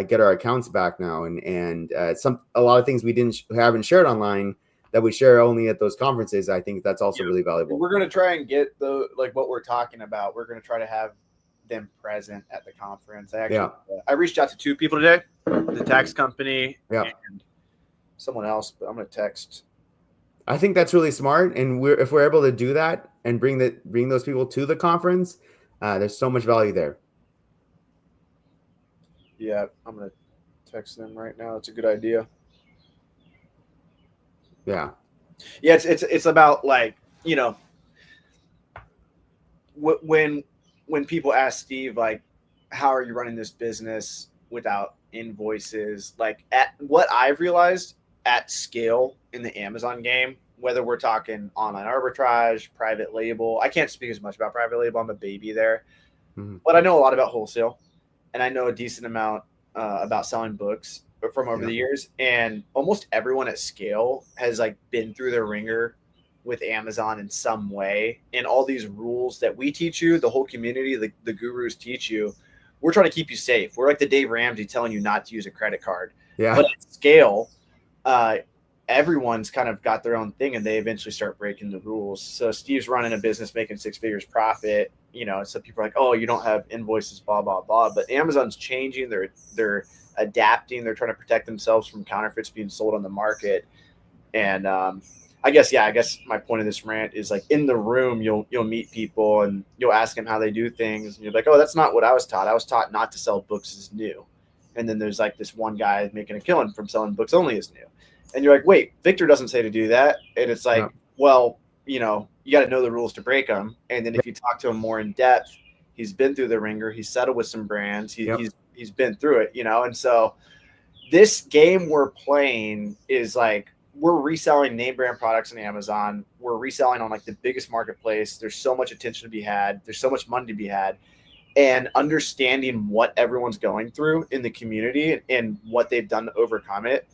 get our accounts back now. And a lot of things we haven't shared online that we share only at those conferences. I think that's also really valuable. We're going to try and get like what we're talking about. We're going to try to have them present at the conference. I reached out to 2 people today, the tax company and someone else, but I'm going to text. I think that's really smart. And if we're able to do that and bring those people to the conference, there's so much value there. Yeah, I'm going to text them right now. It's a good idea. Yeah. Yeah, it's about, like, you know, when people ask Steve, like, how are you running this business without invoices? Like, at what I've realized at scale in the Amazon game, whether we're talking online arbitrage, private label, I can't speak as much about private label. I'm a baby there, but I know a lot about wholesale, and I know a decent amount about selling books from over the years. And almost everyone at scale has like been through the ringer with Amazon in some way. And all these rules that we teach you, the whole community, the gurus teach you, we're trying to keep you safe. We're like the Dave Ramsey telling you not to use a credit card. Yeah. But at scale, everyone's kind of got their own thing, and they eventually start breaking the rules. So Steve's running a business making 6 figures profit, you know, so people are like, oh, you don't have invoices, blah, blah, blah. But Amazon's changing. They're adapting. They're trying to protect themselves from counterfeits being sold on the market. And I guess my point of this rant is, like, in the room, you'll meet people and you'll ask them how they do things. And you're like, oh, that's not what I was taught. I was taught not to sell books as new. And then there's like this one guy making a killing from selling books only as new. And you're like, wait, Victor doesn't say to do that. And it's like, well, you know, you got to know the rules to break them. And then if you talk to him more in depth, he's been through the ringer. He's settled with some brands. He's been through it, you know? And so this game we're playing is like, we're reselling name brand products on Amazon. We're reselling on like the biggest marketplace. There's so much attention to be had. There's so much money to be had. And understanding what everyone's going through in the community and what they've done to overcome it,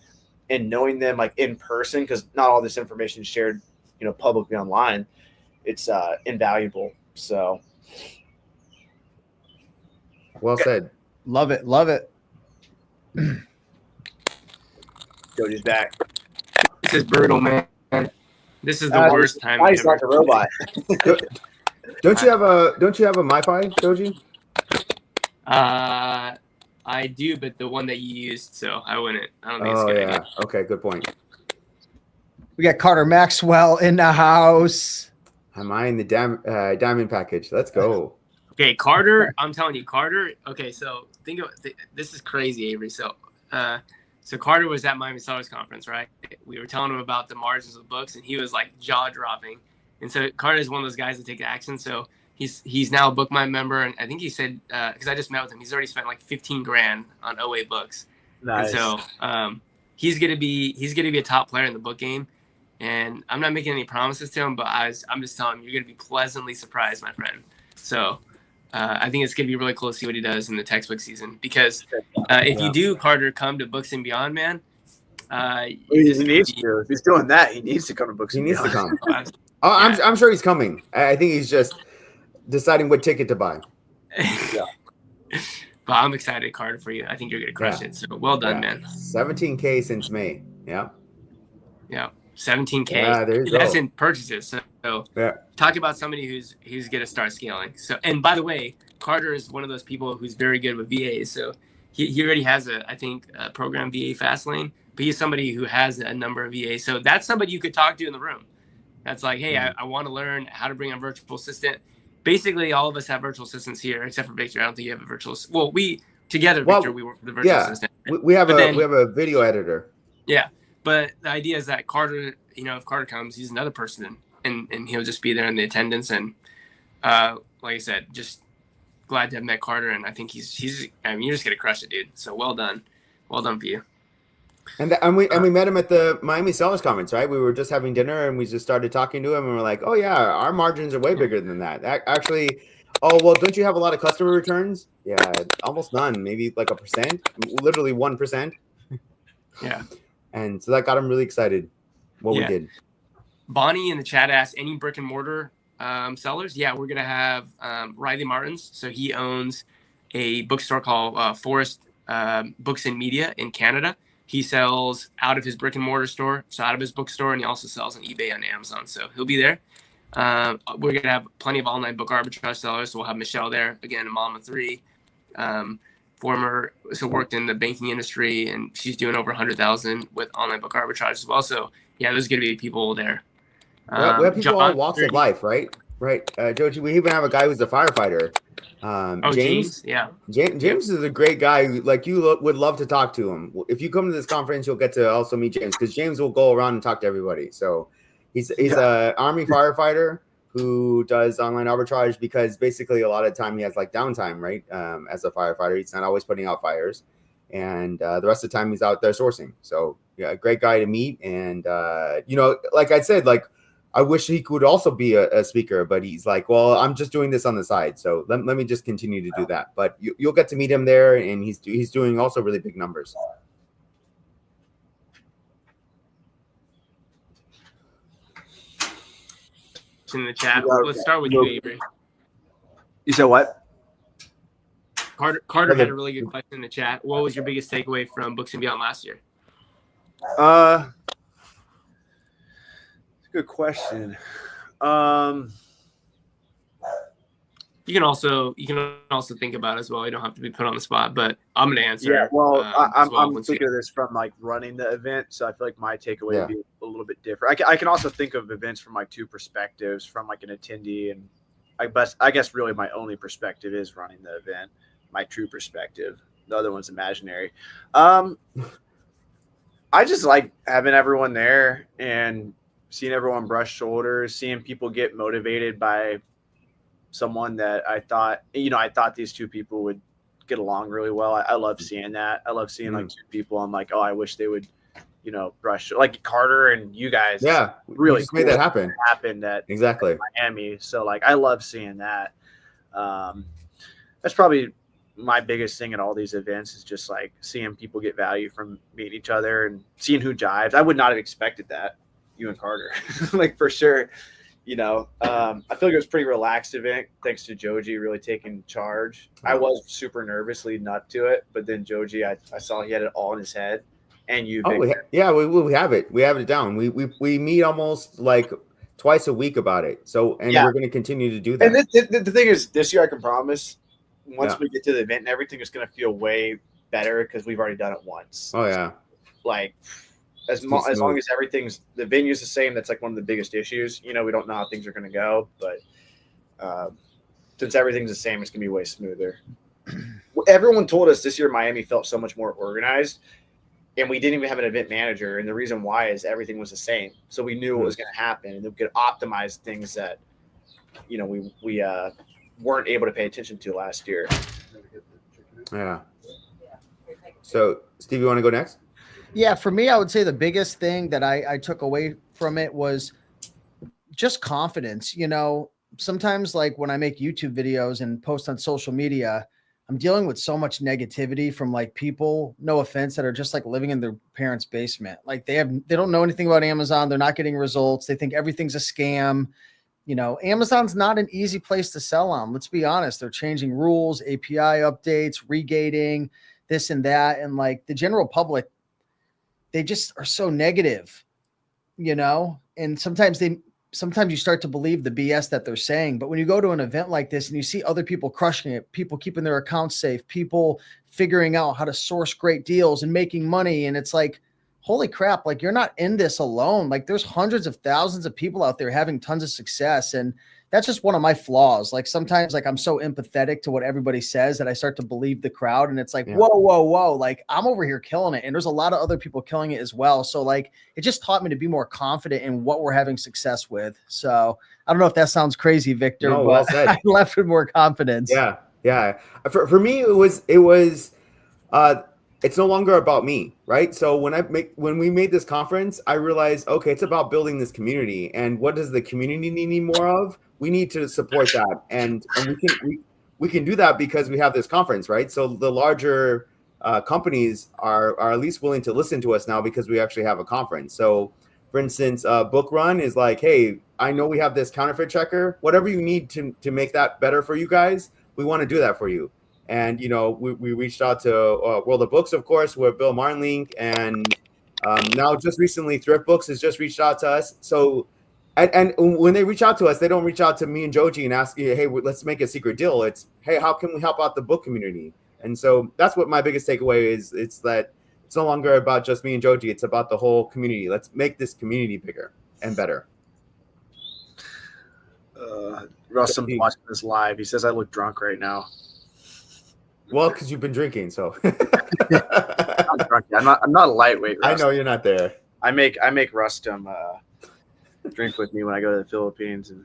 and knowing them like in person, because not all this information is shared, you know, publicly online. It's invaluable. So well said. Love it. Love it. Cody's back. This is brutal, man. This is the worst time ever. Like a robot. Don't you have a MiFi, Doji? I do, but the one that you used, so I don't think it's a good idea. Okay, good point. We got Carter Maxwell in the house. Am I in the diamond package? Let's go. Okay, Carter. I'm telling you, Carter. Okay, so think of this is crazy, Avery. So Carter was at Miami Sellers Conference, right? We were telling him about the margins of books, and he was like jaw dropping. And so Carter is one of those guys that take action. So he's now a BookMind member, and I think he said because I just met with him, he's already spent like $15,000 on OA books. Nice. And so he's gonna be a top player in the book game. And I'm not making any promises to him, but I'm just telling him you're gonna be pleasantly surprised, my friend. So I think it's gonna be really cool to see what he does in the textbook season, because if you do, Carter, come to Books and Beyond, man. He needs to. If he's doing that, he needs to come to Books and Beyond. He needs to come. I'm sure he's coming. I think he's just deciding what ticket to buy. Yeah. But I'm excited, Carter, for you. I think you're gonna crush it. So well done, man. 17K since May. Yeah. Yeah. 17K. Yeah, there you go. That's in purchases. So talk about somebody who's gonna start scaling. So, and by the way, Carter is one of those people who's very good with VAs. So he already has a program VA Fastlane, but he's somebody who has a number of VAs. So that's somebody you could talk to in the room. That's like, hey, I want to learn how to bring on virtual assistant. Basically, all of us have virtual assistants here, except for Victor. I don't think you have a virtual. Well, we together, Victor, we work with the virtual assistant. We have a video editor. Yeah, but the idea is that Carter, you know, if Carter comes, he's another person, and he'll just be there in the attendance. And like I said, just glad to have met Carter, and I think he's. I mean, you're just gonna crush it, dude. So well done for you. And we met him at the Miami Sellers Conference, right? We were just having dinner and we just started talking to him and we're like, oh yeah, our margins are way bigger than that. Actually, oh well, don't you have a lot of customer returns? Yeah, almost none, maybe like 1%, literally 1%. Yeah. And so that got him really excited. What we did. Bonnie in the chat asked, any brick and mortar sellers? Yeah, we're gonna have Riley Martins. So he owns a bookstore called Forest Books and Media in Canada. He sells out of his brick and mortar store, so out of his bookstore, and he also sells on eBay and Amazon. So he'll be there. We're going to have plenty of online book arbitrage sellers. So we'll have Michelle there, again, a mom of 3, worked in the banking industry, and she's doing over 100,000 with online book arbitrage as well. So yeah, there's going to be people there. We have people all walks of life, right? Right. Joji, we even have a guy who's a firefighter. James. Yeah. James is a great guy. Like you would love to talk to him. If you come to this conference, you'll get to also meet James because James will go around and talk to everybody. So he's a Army firefighter who does online arbitrage because basically a lot of the time he has like downtime, right? As a firefighter, he's not always putting out fires, and the rest of the time he's out there sourcing. So yeah, great guy to meet. And like I said, like I wish he could also be a speaker, but he's like, well, I'm just doing this on the side. So let me just continue to do that. But you'll get to meet him there, and he's doing also really big numbers. In the chat. Let's start with you, Avery. You said what? Carter had a really good question in the chat. What was your biggest takeaway from Books and Beyond last year? Good question. You can also think about it as well. You don't have to be put on the spot, but I'm going to answer. Yeah, well, I'm thinking of this from like running the event, so I feel like my takeaway would be a little bit different. I can also think of events from like 2 perspectives, from like an attendee, and I guess really my only perspective is running the event, my true perspective. The other one's imaginary. I just like having everyone there and seeing everyone brush shoulders, seeing people get motivated by someone that I thought these 2 people would get along really well. I love seeing that. I love seeing like 2 people. I'm like, oh, I wish they would, brush like Carter and you guys. Yeah, really just made that happen. Happened at exactly Miami. So like, I love seeing that. That's probably my biggest thing at all these events is just like seeing people get value from meeting each other and seeing who jives. I would not have expected that. You and Carter, like for sure. I feel like it was a pretty relaxed event thanks to Joji really taking charge. I was super nervous leading up to it, but then Joji, I saw he had it all in his head. And you, we have it. We have it down. We meet almost like twice a week about it. So we're going to continue to do that. And the thing is, this year I can promise, once we get to the event and everything is going to feel way better because we've already done it once. Oh yeah, like. As long as the venue's the same, that's like one of the biggest issues. We don't know how things are going to go, but since everything's the same, it's going to be way smoother. Everyone told us this year Miami felt so much more organized, and we didn't even have an event manager. And the reason why is everything was the same, so we knew what was going to happen, and we could optimize things that we weren't able to pay attention to last year. Yeah. So, Steve, you want to go next? Yeah, for me, I would say the biggest thing that I took away from it was just confidence. Sometimes like when I make YouTube videos and post on social media, I'm dealing with so much negativity from like people, no offense, that are just like living in their parents' basement. Like they don't know anything about Amazon. They're not getting results. They think everything's a scam. Amazon's not an easy place to sell on. Let's be honest. They're changing rules, API updates, regating, this and that. And like the general public, they just are so negative, and sometimes you start to believe the BS that they're saying. But when you go to an event like this and you see other people crushing it, people keeping their accounts safe, people figuring out how to source great deals and making money. And it's like, holy crap, like you're not in this alone. Like there's hundreds of thousands of people out there having tons of success. And that's just one of my flaws. Like sometimes like I'm so empathetic to what everybody says that I start to believe the crowd. And it's like, whoa. Like I'm over here killing it. And there's a lot of other people killing it as well. So like, it just taught me to be more confident in what we're having success with. So I don't know if that sounds crazy, Victor, but well said. I left with more confidence. Yeah. For me, it was it's no longer about me, right? So when we made this conference, I realized, okay, it's about building this community. And what does the community need more of? We need to support that. And we can do that because we have this conference, right? So the larger companies are at least willing to listen to us now because we actually have a conference. So for instance, Book Run is like, hey, I know we have this counterfeit checker. Whatever you need to make that better for you guys, we want to do that for you. And, we reached out to World of Books, of course, with Bill Martinlink. And now just recently, Thrift Books has just reached out to us. So, and when they reach out to us, they don't reach out to me and Joji and ask, hey, let's make a secret deal. It's, hey, how can we help out the book community? And so that's what my biggest takeaway is. It's that it's no longer about just me and Joji. It's about the whole community. Let's make this community bigger and better. Rustam watching this live. He says I look drunk right now. Well, because you've been drinking, so I'm drunk. I'm not a lightweight. Rustam. I know you're not there. I make Rustam drink with me when I go to the Philippines, and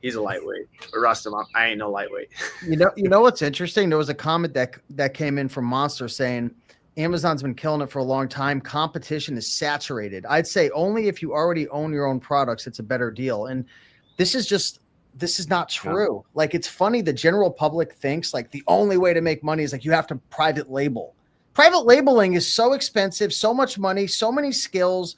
he's a lightweight. But Rustam, I ain't no lightweight. You know what's interesting? There was a comment that came in from Monster saying Amazon's been killing it for a long time. Competition is saturated. I'd say only if you already own your own products, it's a better deal. And this is not true. Yeah. Like, it's funny. The general public thinks like the only way to make money is like you have to private label. Private labeling is so expensive, so much money, so many skills.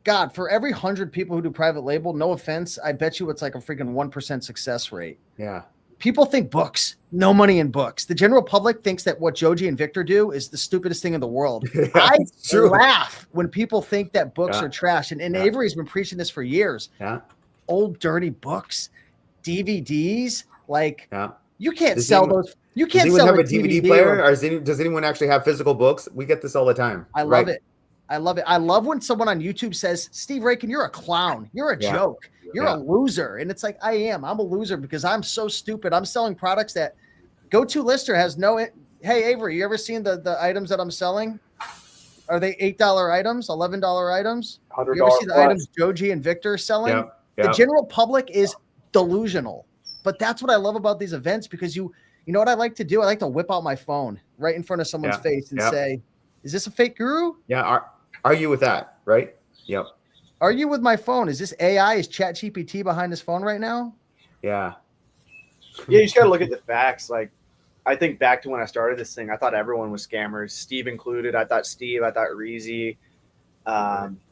God, for every 100 people who do private label, no offense, I bet you it's like a freaking 1% success rate. Yeah. People think books, no money in books. The general public thinks that what Joji and Victor do is the stupidest thing in the world. Yeah, I laugh when people think that books are trash. And Avery's been preaching this for years. Yeah. Old dirty books, DVDs, like you can't sell those. You can't sell a DVD player, or does anyone actually have physical books? We get this all the time. I love it. I love it. I love when someone on YouTube says, Steve Rakin, you're a clown. You're a joke. You're a loser. And it's like, I am. I'm a loser because I'm so stupid. I'm selling products that Go-To Lister has no. Hey, Avery, you ever seen the items that I'm selling? Are they $8 items, $11 items? $100 you ever see the items Joji and Victor are selling? Yeah. The general public is delusional. But that's what I love about these events, because you know what I like to do? I like to whip out my phone right in front of someone's face and say, is this a fake guru? Yeah. Argue with that, right? Yep. Argue with my phone. Is this AI? Is ChatGPT behind his phone right now? Yeah. Yeah, you just got to look at the facts. Like, I think back to when I started this thing, I thought everyone was scammers, Steve included. I thought Reezy.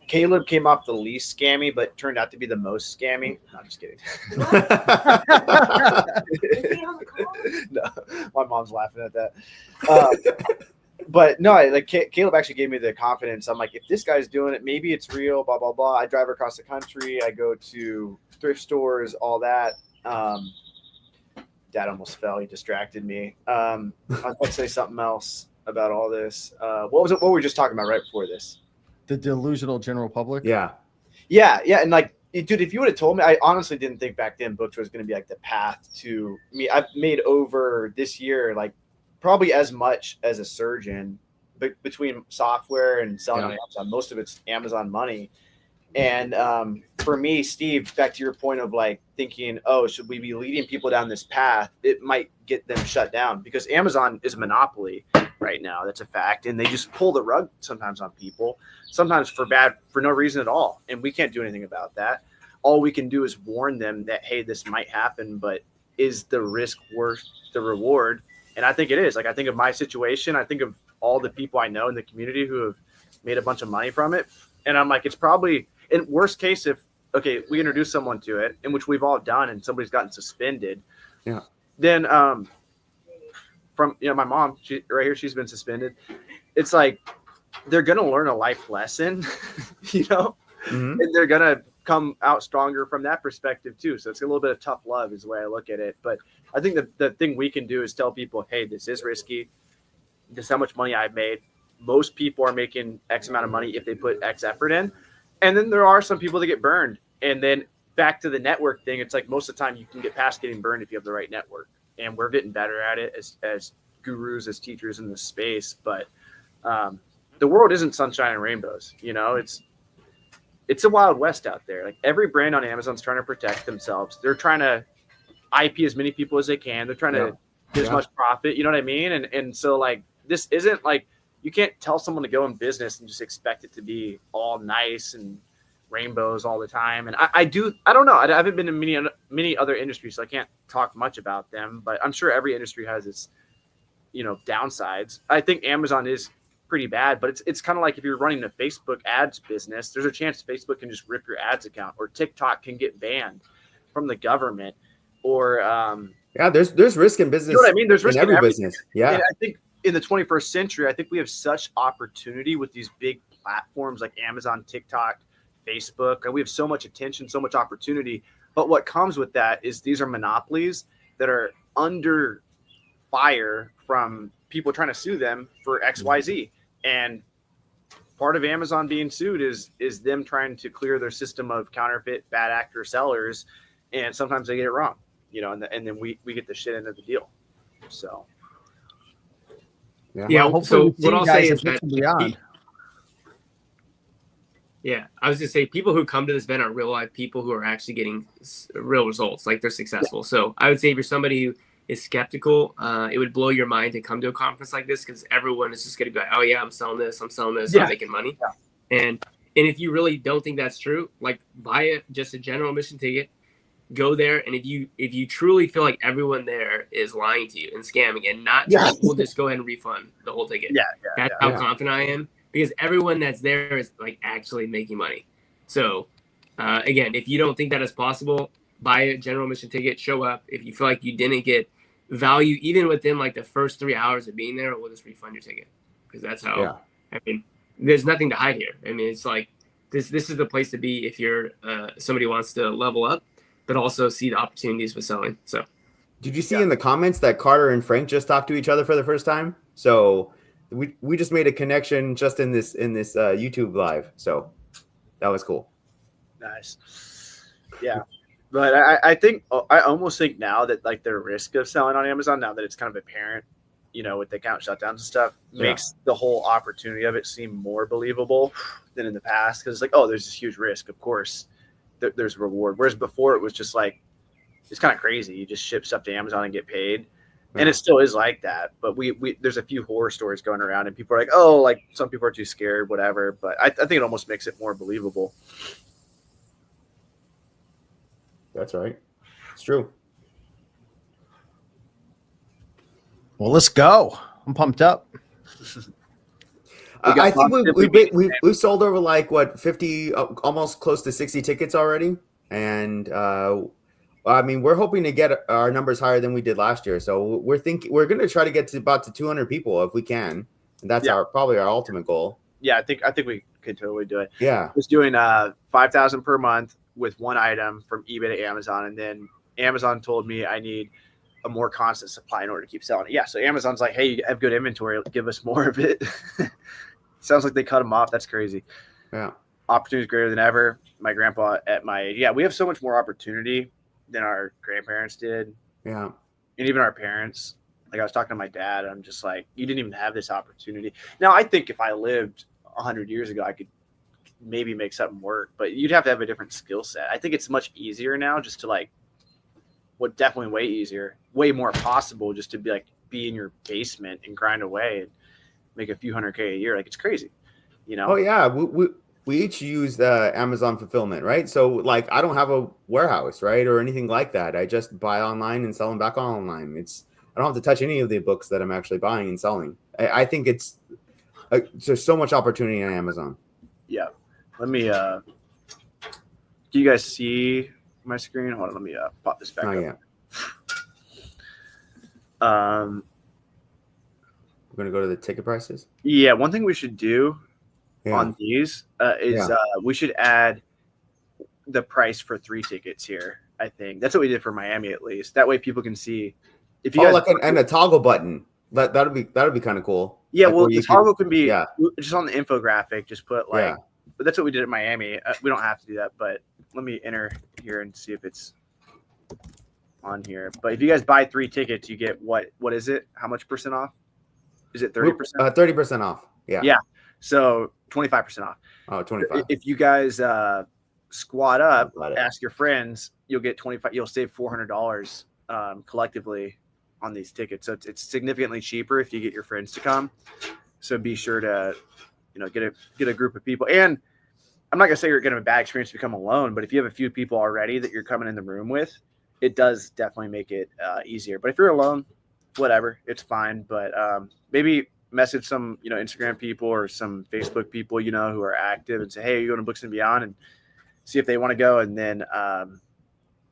Caleb came off the least scammy, but turned out to be the most scammy. No, just kidding. No, my mom's laughing at that. But no, like Caleb actually gave me the confidence. I'm like, if this guy's doing it, maybe it's real, blah, blah, blah. I drive across the country. I go to thrift stores, all that. Dad almost fell. He distracted me. I was about to say something else about all this. What was it? What were we just talking about right before this? The delusional general public? Yeah. And like, dude, if you would have told me, I honestly didn't think back then books was going to be like the path to me. I've made over this year, like, probably as much as a surgeon between software and selling on Amazon. Most of it's Amazon money. And for me, Steve, back to your point of like thinking, oh, should we be leading people down this path? It might get them shut down because Amazon is a monopoly right now. That's a fact. And they just pull the rug sometimes on people, sometimes for no reason at all. And we can't do anything about that. All we can do is warn them that, hey, this might happen, but is the risk worth the reward? And I think it is. Like, I think of my situation. I think of all the people I know in the community who have made a bunch of money from it. And I'm like, it's probably, in worst case, if, okay, we introduce someone to it, in which we've all done, and somebody's gotten suspended. Yeah. Then from, my mom, she right here, she's been suspended. It's like, they're going to learn a life lesson, Mm-hmm. And they're going to come out stronger from that perspective too. So it's a little bit of tough love is the way I look at it. But I think the thing we can do is tell people, hey, this is risky. This is how much money I've made. Most people are making X amount of money if they put X effort in. And then there are some people that get burned. And then back to the network thing, it's like most of the time you can get past getting burned if you have the right network. And we're getting better at it as gurus, as teachers in this space. But the world isn't sunshine and rainbows. It's a wild west out there. Like, every brand on Amazon's trying to protect themselves. They're trying to IP as many people as they can. They're trying to get as much profit. You know what I mean? And so, like, this isn't like you can't tell someone to go in business and just expect it to be all nice and rainbows all the time. And I don't know. I haven't been in many other industries, so I can't talk much about them, but I'm sure every industry has its, downsides. I think Amazon is pretty bad, but it's kind of like if you're running a Facebook ads business, there's a chance Facebook can just rip your ads account, or TikTok can get banned from the government, or there's risk in business. You know what I mean? There's risk in every business. Yeah. And I think in the 21st century, I think we have such opportunity with these big platforms like Amazon, TikTok, Facebook, and we have so much attention, so much opportunity. But what comes with that is these are monopolies that are under fire from people trying to sue them for XYZ. And part of Amazon being sued is them trying to clear their system of counterfeit, bad actor sellers. And sometimes they get it wrong, and then we get the shit into the deal. So. Yeah. Well, so what I'll say is that I was just say people who come to this event are real life people who are actually getting real results, like they're successful. So I would say if you're somebody who is skeptical, it would blow your mind to come to a conference like this, because everyone is just going to be like, oh yeah, I'm selling this, I'm making money. Yeah. And if you really don't think that's true, like buy just a general admission ticket, go there, and if you truly feel like everyone there is lying to you and scamming and not just, we'll just go ahead and refund the whole ticket. That's how confident I am, because everyone that's there is like actually making money. So again, if you don't think that is possible, buy a general admission ticket, show up. If you feel like you didn't get value even within like the first 3 hours of being there, we'll just refund your ticket, because that's how I mean, there's nothing to hide here. I mean, it's like this is the place to be if you're somebody who wants to level up but also see the opportunities with selling. So did you see in the comments that Carter and Frank just talked to each other for the first time? So we just made a connection just in this YouTube live. So that was cool. Nice. Yeah. But I almost think now that like the risk of selling on Amazon, now that it's kind of apparent, with the account shutdowns and stuff, makes the whole opportunity of it seem more believable than in the past. Because it's like, oh, there's this huge risk. Of course, there's reward. Whereas before it was just like, it's kind of crazy. You just ship stuff to Amazon and get paid. And it still is like that. But we there's a few horror stories going around, and people are like, oh, like some people are too scared, whatever. But I think it almost makes it more believable. That's right. It's true. Well, let's go. I'm pumped up. I think we've sold over like 50, almost close to 60 tickets already. And I mean, we're hoping to get our numbers higher than we did last year. So we're going to try to get to about 200 people if we can. And that's probably our ultimate goal. Yeah, I think we could totally do it. Yeah. Just doing 5,000 per month with one item from eBay to Amazon. And then Amazon told me I need a more constant supply in order to keep selling it. Yeah. So Amazon's like, hey, you have good inventory. Give us more of it. Sounds like they cut them off. That's crazy. Yeah. Opportunity is greater than ever. My grandpa at my age. Yeah. We have so much more opportunity than our grandparents did. Yeah. And even our parents. Like I was talking to my dad. I'm just like, you didn't even have this opportunity. Now I think if I lived 100 years ago, I could maybe make something work, but you'd have to have a different skill set. I think it's much easier now just to definitely way easier, way more possible just to be in your basement and grind away and make a few $100K a year. Like it's crazy, Oh yeah. We each use the Amazon fulfillment, right? So like, I don't have a warehouse, right? Or anything like that. I just buy online and sell them back online. I don't have to touch any of the books that I'm actually buying and selling. I think there's so much opportunity on Amazon. Yeah. Let me, do you guys see my screen? Hold on. Let me pop this back up. Yeah. We're going to go to the ticket prices. Yeah. One thing we should do on these is we should add the price for 3 tickets here. I think that's what we did for Miami, at least. That way people can see if you guys and a toggle button. That'd be kind of cool. Yeah. Well, the toggle can be just on the infographic, just put but that's what we did at Miami. We don't have to do that, but let me enter here and see if it's on here. But if you guys buy 3 tickets, you get what is it? How much percent off? Is it 30%? 30% off. Yeah. Yeah. So 25% off. Oh, 25. If you guys squat up, ask your friends, you'll get 25. You'll save $400 collectively on these tickets. So it's significantly cheaper if you get your friends to come. So be sure to, get a group of people. And I'm not gonna say you're gonna have a bad experience to become alone, but if you have a few people already that you're coming in the room with, it does definitely make it easier. But if you're alone, whatever, it's fine. But maybe message some, Instagram people or some Facebook people, who are active and say, hey, you're going to Books and Beyond, and see if they want to go. And then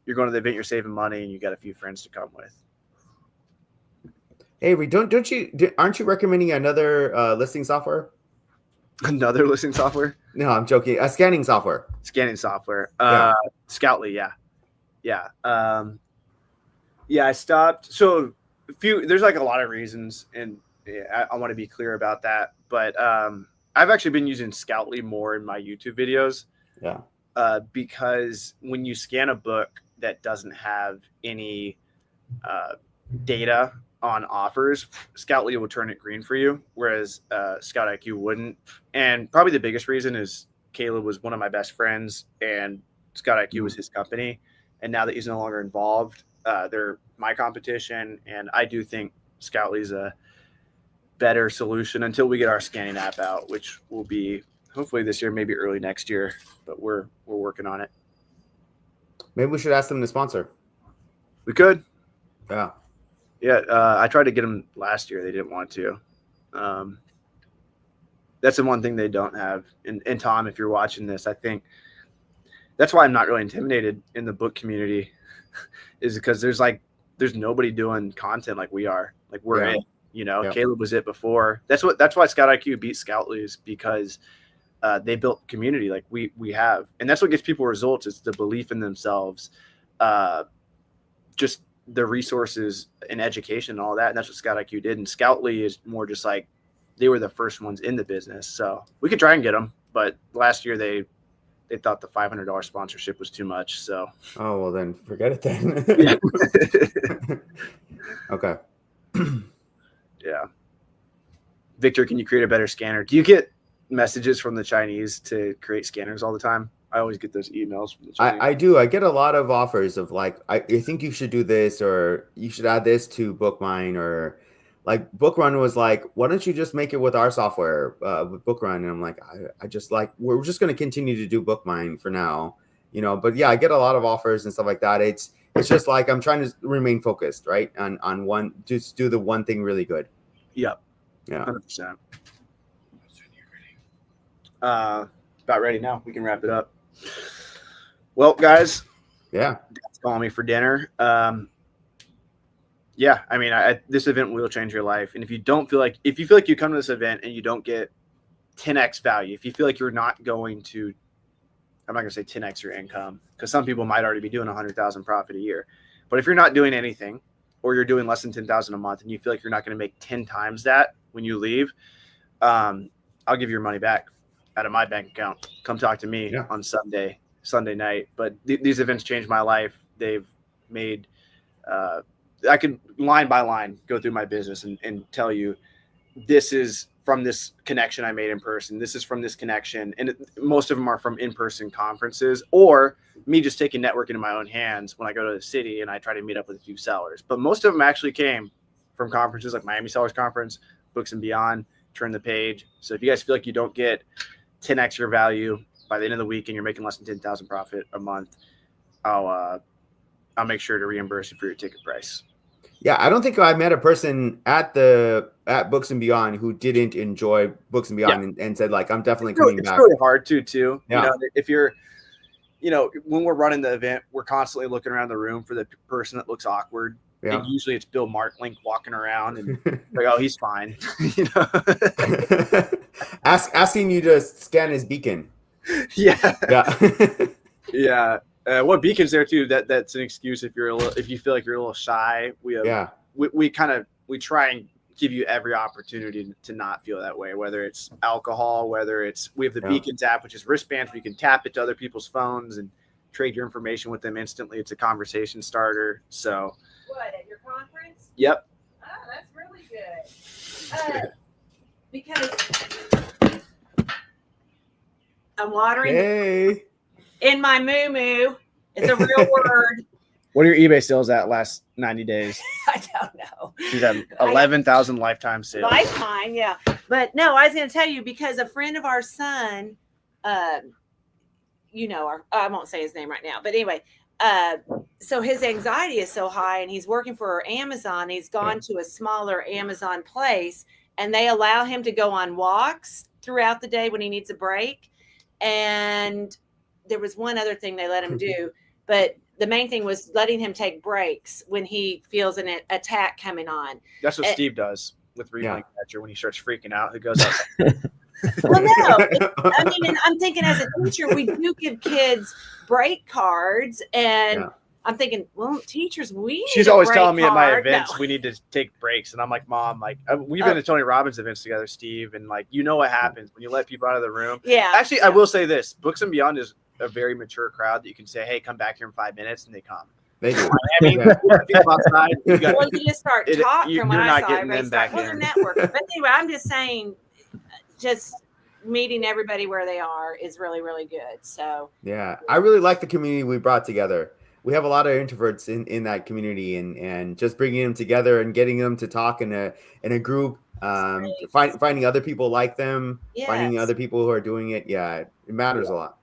you're going to the event, you're saving money, and you got a few friends to come with. Avery, aren't you recommending another listing software? Another listing software? No, I'm joking. A scanning software. Scoutly, yeah. Yeah. I stopped. So there's like a lot of reasons, and I want to be clear about that. But I've actually been using Scoutly more in my YouTube videos. Yeah. Because when you scan a book that doesn't have any data on offers, Scoutly will turn it green for you, whereas Scout IQ wouldn't. And probably the biggest reason is Caleb was one of my best friends, and Scout IQ was his company. And now that he's no longer involved, they're my competition. And I do think Scoutly is a better solution until we get our scanning app out, which will be hopefully this year, maybe early next year. But we're working on it. Maybe we should ask them to sponsor. We could. Yeah. Yeah, I tried to get them last year. They didn't want to. That's the one thing they don't have. And Tom, if you're watching this, I think that's why I'm not really intimidated in the book community, is because there's nobody doing content like we are. Like we're it. Caleb was it before. That's why Scout IQ beat Scoutly, is because they built community like we have. And that's what gets people results. It's the belief in themselves, just the resources and education and all that. And that's what Scout IQ did. And Scoutly is more just like they were the first ones in the business. So we could try and get them. But last year they thought the $500 sponsorship was too much. So. Oh, well then forget it then. Okay. Yeah. Victor, can you create a better scanner? Do you get messages from the Chinese to create scanners all the time? I always get those emails from the Chinese. I do. I get a lot of offers of like, I think you should do this, or you should add this to BookMine, or like BookRun was like, why don't you just make it with our software with BookRun? And I'm like, I just like, we're just going to continue to do BookMine for now, but yeah, I get a lot of offers and stuff like that. It's just like, I'm trying to remain focused, right? On one, just do the one thing really good. Yep. Yeah. 100%. About ready now. We can wrap it up. Well, guys. Yeah. Dad's calling me for dinner. Yeah, I mean, this event will change your life. And if you feel like you come to this event and you don't get 10x value, if you feel like you're not going to, I'm not going to say 10x your income, because some people might already be doing 100,000 profit a year. But if you're not doing anything, or you're doing less than 10,000 a month, and you feel like you're not going to make 10 times that when you leave, I'll give your money back out of my bank account. Come talk to me on Sunday night. But these events changed my life. They've made, I could line by line go through my business and tell you, this is from this connection I made in person. This is from this connection. And most of them are from in-person conferences, or me just taking networking in my own hands when I go to the city and I try to meet up with a few sellers. But most of them actually came from conferences like Miami Sellers Conference, Books and Beyond, Turn the Page. So if you guys feel like you don't get 10x your value by the end of the week and you're making less than 10,000 profit a month, I'll make sure to reimburse you for your ticket price. Yeah, I don't think I met a person at Books and Beyond who didn't enjoy Books and Beyond and said, like, I'm definitely coming back. It's really hard too. Yeah. If you're, when we're running the event, we're constantly looking around the room for the person that looks awkward. Yeah. And usually it's Bill Marklink walking around and like, oh, he's fine. Asking you to scan his beacon. Yeah. Yeah. Yeah. What beacon's there too? That's an excuse if you feel like you're a little shy. We try and give you every opportunity to not feel that way. Whether it's alcohol, we have the Beacons app, which is wristbands where you can tap it to other people's phones and trade your information with them instantly. It's a conversation starter. So. What, at your conference? Yep. Oh, that's really good. Because I'm watering in my moo-moo. It's a real word. What are your eBay sales at last 90 days? I don't know. She's at 11,000 lifetime sales. Lifetime, yeah. But no, I was going to tell you because a friend of our son, you know, I won't say his name right now, but anyway, so his anxiety is so high and he's working for Amazon. He's gone to a smaller Amazon place and they allow him to go on walks throughout the day when he needs a break. And there was one other thing they let him do, but the main thing was letting him take breaks when he feels an attack coming on. That's what Steve does with Reading Catcher when he starts freaking out. He goes out. Well, no, I mean, and I'm thinking as a teacher, we do give kids break cards, and I'm thinking, well, teachers, she's always telling me at my events we need to take breaks, and I'm like, Mom, like we've been to Tony Robbins events together, Steve, and like you know what happens when you let people out of the room. Yeah. Actually, I will say this: Books and Beyond is a very mature crowd that you can say, "Hey, come back here in 5 minutes," and they come. They do. I mean, people outside, you just start talking from what I saw. They're networking. But anyway, I'm just saying, just meeting everybody where they are is really, really good. So yeah, I really like the community we brought together. We have a lot of introverts in that community, and just bringing them together and getting them to talk in a group, finding other people like them, finding other people who are doing it. Yeah, it matters a lot.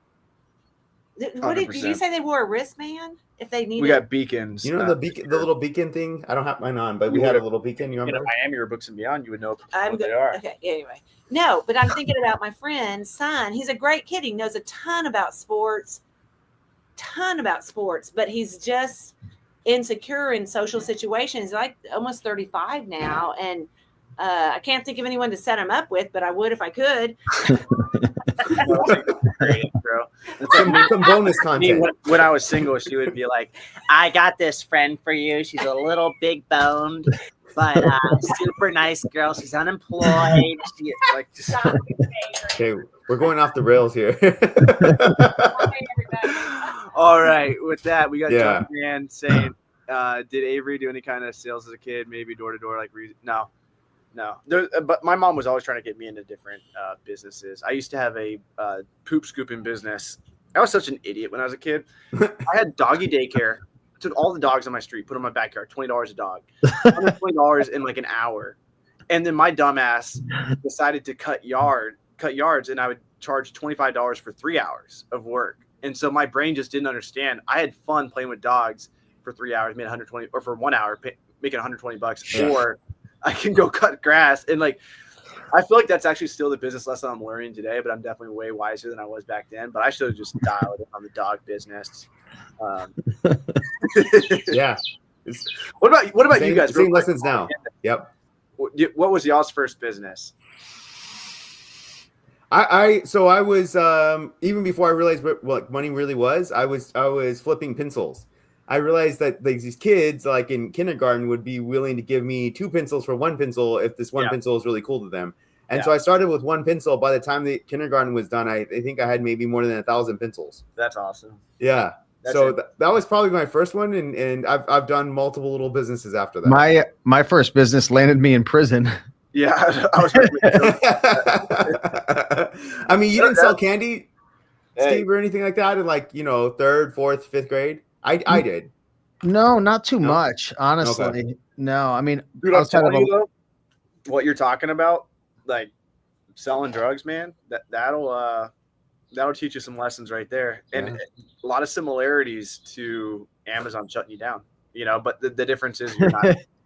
Did you say they wore a wristband if they needed? We got beacons. You know the little beacon thing. I don't have mine on, but we had a little beacon. You remember? In Miami or Books and Beyond, you would know what they are. Okay. Anyway, no, but I'm thinking about my friend's son. He's a great kid. He knows a ton about sports, but he's just insecure in social situations. He's like almost 35 now, and I can't think of anyone to set him up with, but I would if I could. Great, bro. Some bonus content. When I was single, she would be like, "I got this friend for you. She's a little big boned, but super nice girl. She's unemployed." Okay, we're going off the rails here. All right, with that, we got John Man saying, "Did Avery do any kind of sales as a kid? Maybe door to door, like No, but my mom was always trying to get me into different businesses. I used to have a poop scooping business. I was such an idiot when I was a kid. I had doggy daycare. Took all the dogs on my street, put them in my backyard, $20 a dog, $120 in like an hour. And then my dumbass decided to cut yards, and I would charge $25 for 3 hours of work. And so my brain just didn't understand. I had fun playing with dogs for 3 hours, made 120, or for 1 hour, making $120, or I can go cut grass. And like, I feel like that's actually still the business lesson I'm learning today, but I'm definitely way wiser than I was back then. But I should have just dialed in on the dog business. Yeah. What about you guys? Same lessons now. Yep. What was y'all's first business? I was even before I realized what money really was, I was flipping pencils. I realized that these kids, like in kindergarten, would be willing to give me 2 pencils for 1 pencil if this one pencil is really cool to them. And so I started with 1 pencil. By the time the kindergarten was done, I think I had maybe more than 1,000 pencils. That's awesome. Yeah. That was probably my first one, and I've done multiple little businesses after that. My first business landed me in prison. Yeah, I was. I mean, you didn't sell candy, Steve, or anything like that in 3rd, 4th, 5th grade. I did. No, not too much, honestly. Okay. No, I mean, dude, I'm telling you though, what you're talking about, like selling drugs, man, that'll teach you some lessons right there, and a lot of similarities to Amazon shutting you down. You know, but the difference is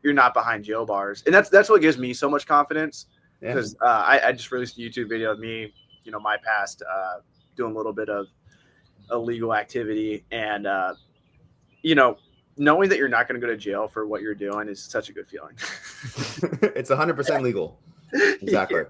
you're not behind jail bars, and that's what gives me so much confidence because I just released a YouTube video of me, my past doing a little bit of illegal activity, and knowing that you're not going to go to jail for what you're doing is such a good feeling. It's 100% legal. Exactly.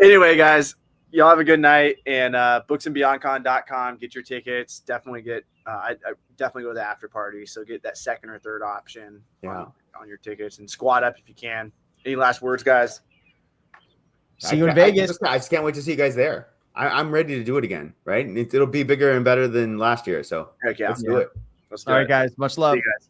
Anyway, guys, y'all have a good night, and booksandbeyondcon.com. Get your tickets. Definitely get. I definitely go to the after party. So get that second or third option on your tickets, and squat up if you can. Any last words, guys? See you in Vegas. I just can't wait to see you guys there. I'm ready to do it again. Right? It'll be bigger and better than last year. So let's do it. All right, guys. Much love. See you guys.